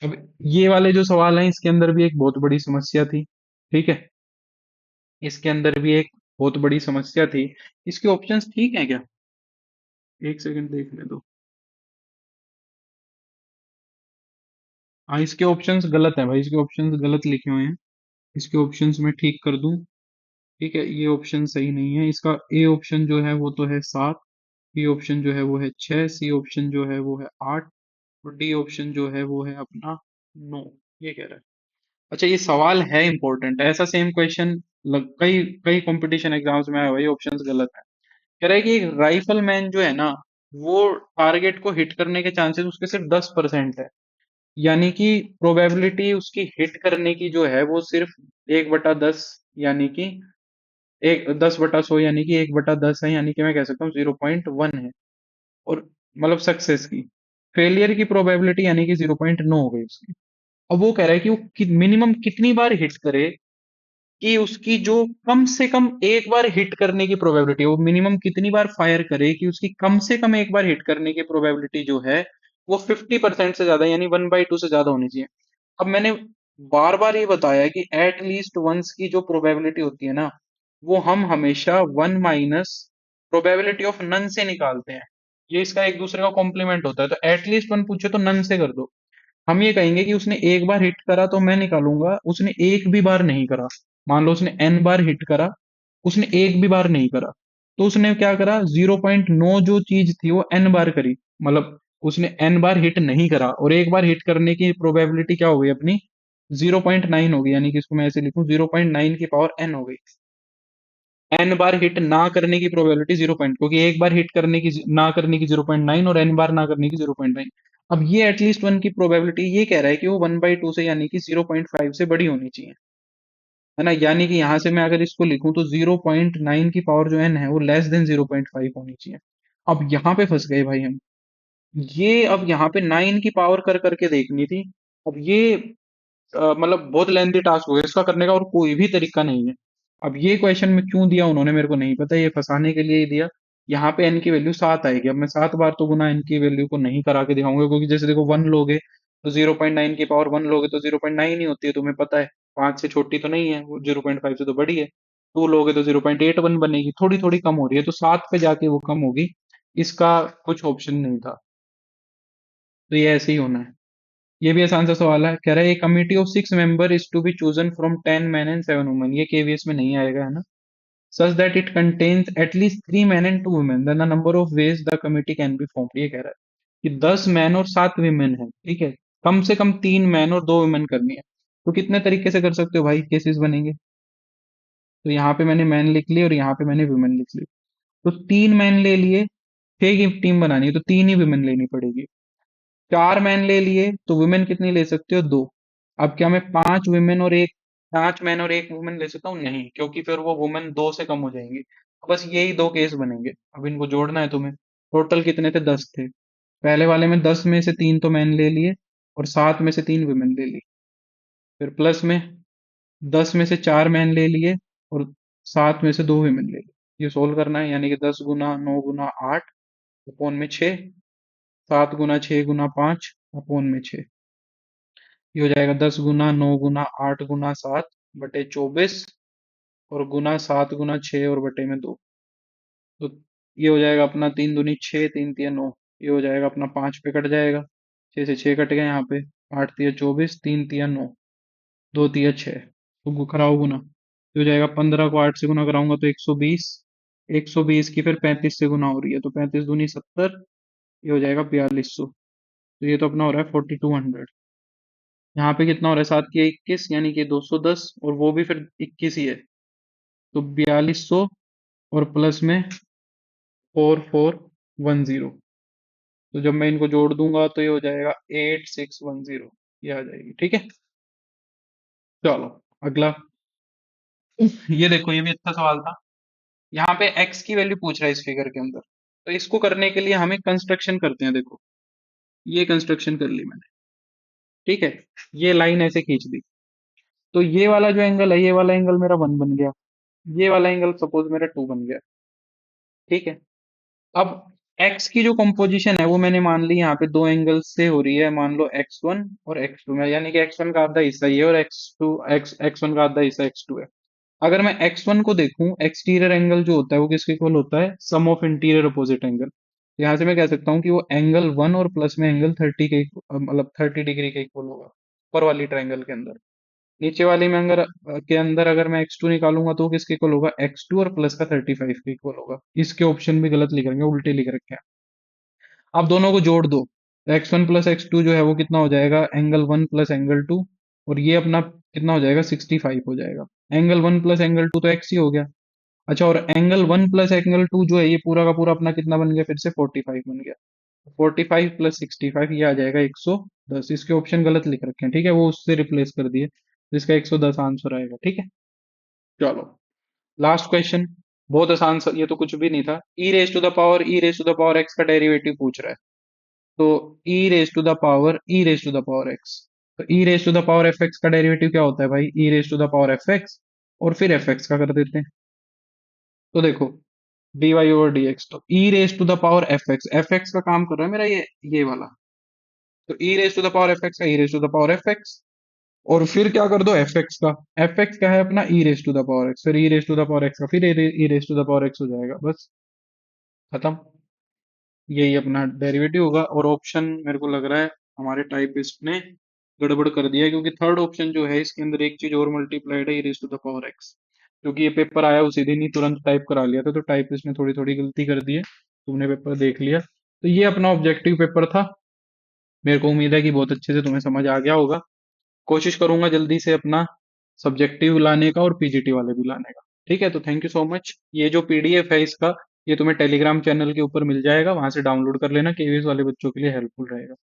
अब ये वाले जो सवाल हैं, इसके अंदर भी एक बहुत बड़ी समस्या थी, ठीक है। इसके अंदर भी एक बहुत बड़ी समस्या थी। इसके ऑप्शंस ठीक हैं क्या, एक सेकंड देखने दो। हाँ, इसके ऑप्शंस गलत हैं भाई, इसके ऑप्शंस गलत लिखे हुए हैं। इसके ऑप्शंस मैं ठीक कर दूं, ठीक है। ये ऑप्शन सही नहीं है, इसका ए ऑप्शन जो है वो तो है 7, बी ऑप्शन जो है वो है 6, सी ऑप्शन जो है वो है 8, और डी ऑप्शन जो है वो है अपना 9। ये कह रहा है। अच्छा, ये सवाल है इंपॉर्टेंट, ऐसा सेम क्वेश्चन कई कई कंपटीशन एग्जाम्स में आया हुआ है, ये ऑप्शंस गलत है। कह रहा है कि एक राइफल मैन जो है ना, वो टारगेट को हिट करने के चांसेस उसके सिर्फ 10% है। यानी कि प्रोबेबिलिटी उसकी हिट करने की जो है वो सिर्फ 1/10, यानी कि एक 10/100, यानी कि 1/10 है, यानी कि मैं कह सकता हूँ 0.1 है। और मतलब सक्सेस की, फेलियर की प्रोबेबिलिटी यानी कि 0.9 हो गई उसकी। अब वो कह रहा है कि वो मिनिमम कितनी बार हिट करे, कि उसकी जो कम से कम एक बार हिट करने की प्रोबेबिलिटी, वो मिनिमम कितनी बार फायर करे कि उसकी कम से कम एक बार हिट करने की प्रोबेबिलिटी जो है वो 50% से ज्यादा, यानी 1/2 से ज्यादा होनी चाहिए। अब मैंने बार बार ये बताया कि एट लीस्ट वंस की जो प्रोबेबिलिटी होती है ना, वो हम हमेशा one minus probability of none से निकालते हैं। ये इसका एक दूसरे का कॉम्प्लीमेंट होता है। तो एटलीस्ट वन पूछे तो नन से कर दो। हम ये कहेंगे कि उसने एक बार हिट करा, तो मैं निकालूंगा उसने एक भी बार नहीं करा। मान लो उसने एन बार हिट करा, उसने एक भी बार नहीं करा, तो उसने क्या करा, 0.9 जो चीज थी वो एन बार करी। मतलब उसने एन बार हिट नहीं करा, और एक बार हिट करने की प्रोबेबिलिटी क्या हो गई अपनी, 0.9 हो गई। यानी कि इसको मैं ऐसे लिखूं, 0.9 की पावर एन हो गई। एन बार हिट ना करने की प्रोबेबिलिटी 0 क्योंकि एक बार हिट करने की ना करने की 0.9, और एन बार ना करने की 0.9। अब ये एटलीस्ट वन की प्रोबेबिलिटी ये कह रहा है कि वो 1/2 से, यानी कि 0.5 से बड़ी होनी चाहिए, है ना। यानी कि यहां से मैं अगर इसको लिखूं तो 0.9 की पावर जो एन है वो लेस देन 0.5 होनी चाहिए। अब यहाँ पे फंस गए भाई हम। ये अब यहाँ पे 9 की पावर कर करके देखनी थी। अब ये मतलब बहुत लेंथी टास्क हो गया इसका करने का, और कोई भी तरीका नहीं है। अब ये क्वेश्चन में क्यों दिया उन्होंने मेरे को नहीं पता, ये फंसाने के लिए ही दिया। यहाँ पे एन की वैल्यू 7 आएगी, अब मैं 7 बार तो गुना एन की वैल्यू को नहीं करा के दिखाऊंगा, क्योंकि जैसे देखो 1 लोगे तो 0.9 की पावर 1 लोगे तो 0.9 ही होती है, तुम्हें पता है। 5 से छोटी तो नहीं है वो, 0.5 से तो बड़ी है। 2 लोगे तो 0.81 बनेगी, थोड़ी थोड़ी कम हो रही है, तो 7 पे जाके वो कम होगी। इसका कुछ ऑप्शन नहीं था, तो ये ऐसे ही होना है। ये भी आसान सा सवाल है, कह रहा है a committee of 6 member is to be chosen from 10 men and 7 women। ये केवीएस में नहीं आएगा, है ना। Such that it contains at least 3 men and 2 women, then the number of ways the committee can be formed. ये कह रहा है कि 10 मैन और 7 वीमेन है, ठीक है। कम से कम 3 मैन और 2 वुमेन करनी है। तो कितने तरीके से कर सकते हो भाई, केसेस बनेंगे। तो यहाँ पे मैंने मैन लिख ली और यहाँ पे मैंने वुमेन लिख ली। तो 3 मैन ले लिए, 6 की टीम बनानी है तो 3 ही वुमेन लेनी पड़ेगी। 4 मैन ले लिए तो वुमेन कितनी ले सकते हो, 2। अब क्या मैं 5 वुमेन और एक 5 मैन और एक वुमेन ले सकता हूँ, नहीं, क्योंकि फिर वो वुमेन 2 से कम हो जाएंगी। बस यही 2 केस बनेंगे, अब इनको जोड़ना है तुम्हें। टोटल कितने थे, 10 थे। पहले वाले में 10 में से 3 तो मैन ले लिए, और 7 में से 3 वुमेन ले ली। फिर प्लस में 10 में से 4 मैन ले लिए, और 7 में से 2 वुमेन ले ली। ये सोल्व करना है, यानी कि 10 गुना 9 गुना 8 अपोन में 6, 7 गुना 6 गुना 5 अपोन में 6। ये हो जाएगा 10 गुना 9 गुना 8 गुना 7 बटे 24, और गुना 7 गुना 6 और बटे में 2। तो ये हो जाएगा अपना 3 दूनी 6, 3 तिया 9। ये हो जाएगा अपना 5 पे कट जाएगा, 6 से 6 कट गए यहाँ पे। 8 तिया 24, 3 तिया 9, 2 तिया 6। तो कराओ गुना, ये हो जाएगा 15 को 8 से गुना कराऊंगा तो 120। 120 की फिर 35 से गुना हो रही है, तो 35 दूनी 70। ये हो जाएगा 4200। तो ये तो अपना हो रहा है 4200। यहाँ पे कितना हो रहा है, 7 की 21 यानी कि 210, और वो भी फिर 21 ही है, तो 4200, और प्लस में 4410। तो जब मैं इनको जोड़ दूंगा तो ये हो जाएगा 8610, ये आ जाएगी। ठीक है, चलो अगला। ये देखो, ये भी अच्छा सवाल था। यहाँ पे एक्स की वैल्यू पूछ रहा है इस फिगर के अंदर, तो इसको करने के लिए हमें कंस्ट्रक्शन करते हैं। देखो, ये कंस्ट्रक्शन कर ली मैंने। ठीक है, ये लाइन ऐसे खींच दी, तो ये वाला जो एंगल है, ये वाला एंगल मेरा 1 बन गया, ये वाला एंगल सपोज मेरा 2 बन गया। ठीक है, अब एक्स की जो कंपोजिशन है वो मैंने मान ली यहाँ पे दो एंगल से हो रही है, मान लो x1 और x2 में, यानी कि x1 का आधा हिस्सा ये और x1 का आधा हिस्सा x2 है। अगर मैं x1 को देखूं, एक्सटीरियर एंगल जो होता है वो किसके इक्वल होता है, सम ऑफ इंटीरियर अपोजिट एंगल। यहाँ से मैं कह सकता हूँ कि वो एंगल 1 और प्लस में एंगल 30 के मतलब 30 डिग्री के इक्वल होगा, ऊपर वाली ट्रायंगल के अंदर। नीचे वाली में अगर मैं x2 निकालूंगा तो वो किसके इक्वल होगा, x2 और प्लस का 35 के इक्वल होगा। इसके ऑप्शन भी गलत लिख रखे हैं, उल्टे लिख रखे हैं। आप दोनों को जोड़ दो, तो x1 प्लस x2 जो है वो कितना हो जाएगा, एंगल 1 प्लस एंगल 2, और ये अपना कितना हो जाएगा, 65 हो जाएगा। एंगल 1 प्लस एंगल 2 तो x ही हो गया। अच्छा, और एंगल 1 प्लस एंगल 2 जो है ये पूरा का पूरा अपना कितना बन गया, फिर से 45 बन गया। 45 प्लस 65 ये आ जाएगा 110। इसके ऑप्शन गलत लिख रखे हैं, ठीक है, वो उससे रिप्लेस कर दिए, तो इसका 110 आंसर आएगा। ठीक है, चलो लास्ट क्वेश्चन। बहुत आसान सा, ये तो कुछ भी नहीं था। E raise to the power x का डेरिवेटिव पूछ रहा है। तो e raise to the power x, तो e raise to the power f x का डेरिवेटिव क्या होता है भाई, e raise to the power f x, और फिर एफ एक्स का कर देते हैं। तो देखो, d y over d x, तो e raise to the power f x का काम कर रहा है मेरा ये वाला। तो e raise to the power f x का e raise to the power f x, और फिर क्या कर दो एफ एक्स का। एफ एक्स क्या है अपना, e raise to the power x, फिर e raise to the power x का फिर e raise to the power x हो जाएगा, बस खत्म। यही अपना डेरिवेटिव होगा। और ऑप्शन मेरे को लग रहा है हमारे टाइपिस्ट ने गड़बड़ कर दिया है, क्योंकि थर्ड ऑप्शन जो है इसके अंदर एक चीज और मल्टीप्लाइड है, e raise to the power x. क्योंकि ये पेपर आया उसी दिन ही तुरंत टाइप करा लिया था, तो टाइपिस्ट ने थोड़ी थोड़ी गलती कर दी है। तुमने पेपर देख लिया, तो ये अपना ऑब्जेक्टिव पेपर था। मेरे को उम्मीद है कि बहुत अच्छे से तुम्हें समझ आ गया होगा। कोशिश करूंगा जल्दी से अपना सब्जेक्टिव लाने का और पीजीटी वाले भी लाने का। ठीक है, तो थैंक यू सो मच। ये जो पीडीएफ है इसका, ये तुम्हें टेलीग्राम चैनल के ऊपर मिल जाएगा, वहां से डाउनलोड कर लेना, केवीएस वाले बच्चों के लिए हेल्पफुल रहेगा।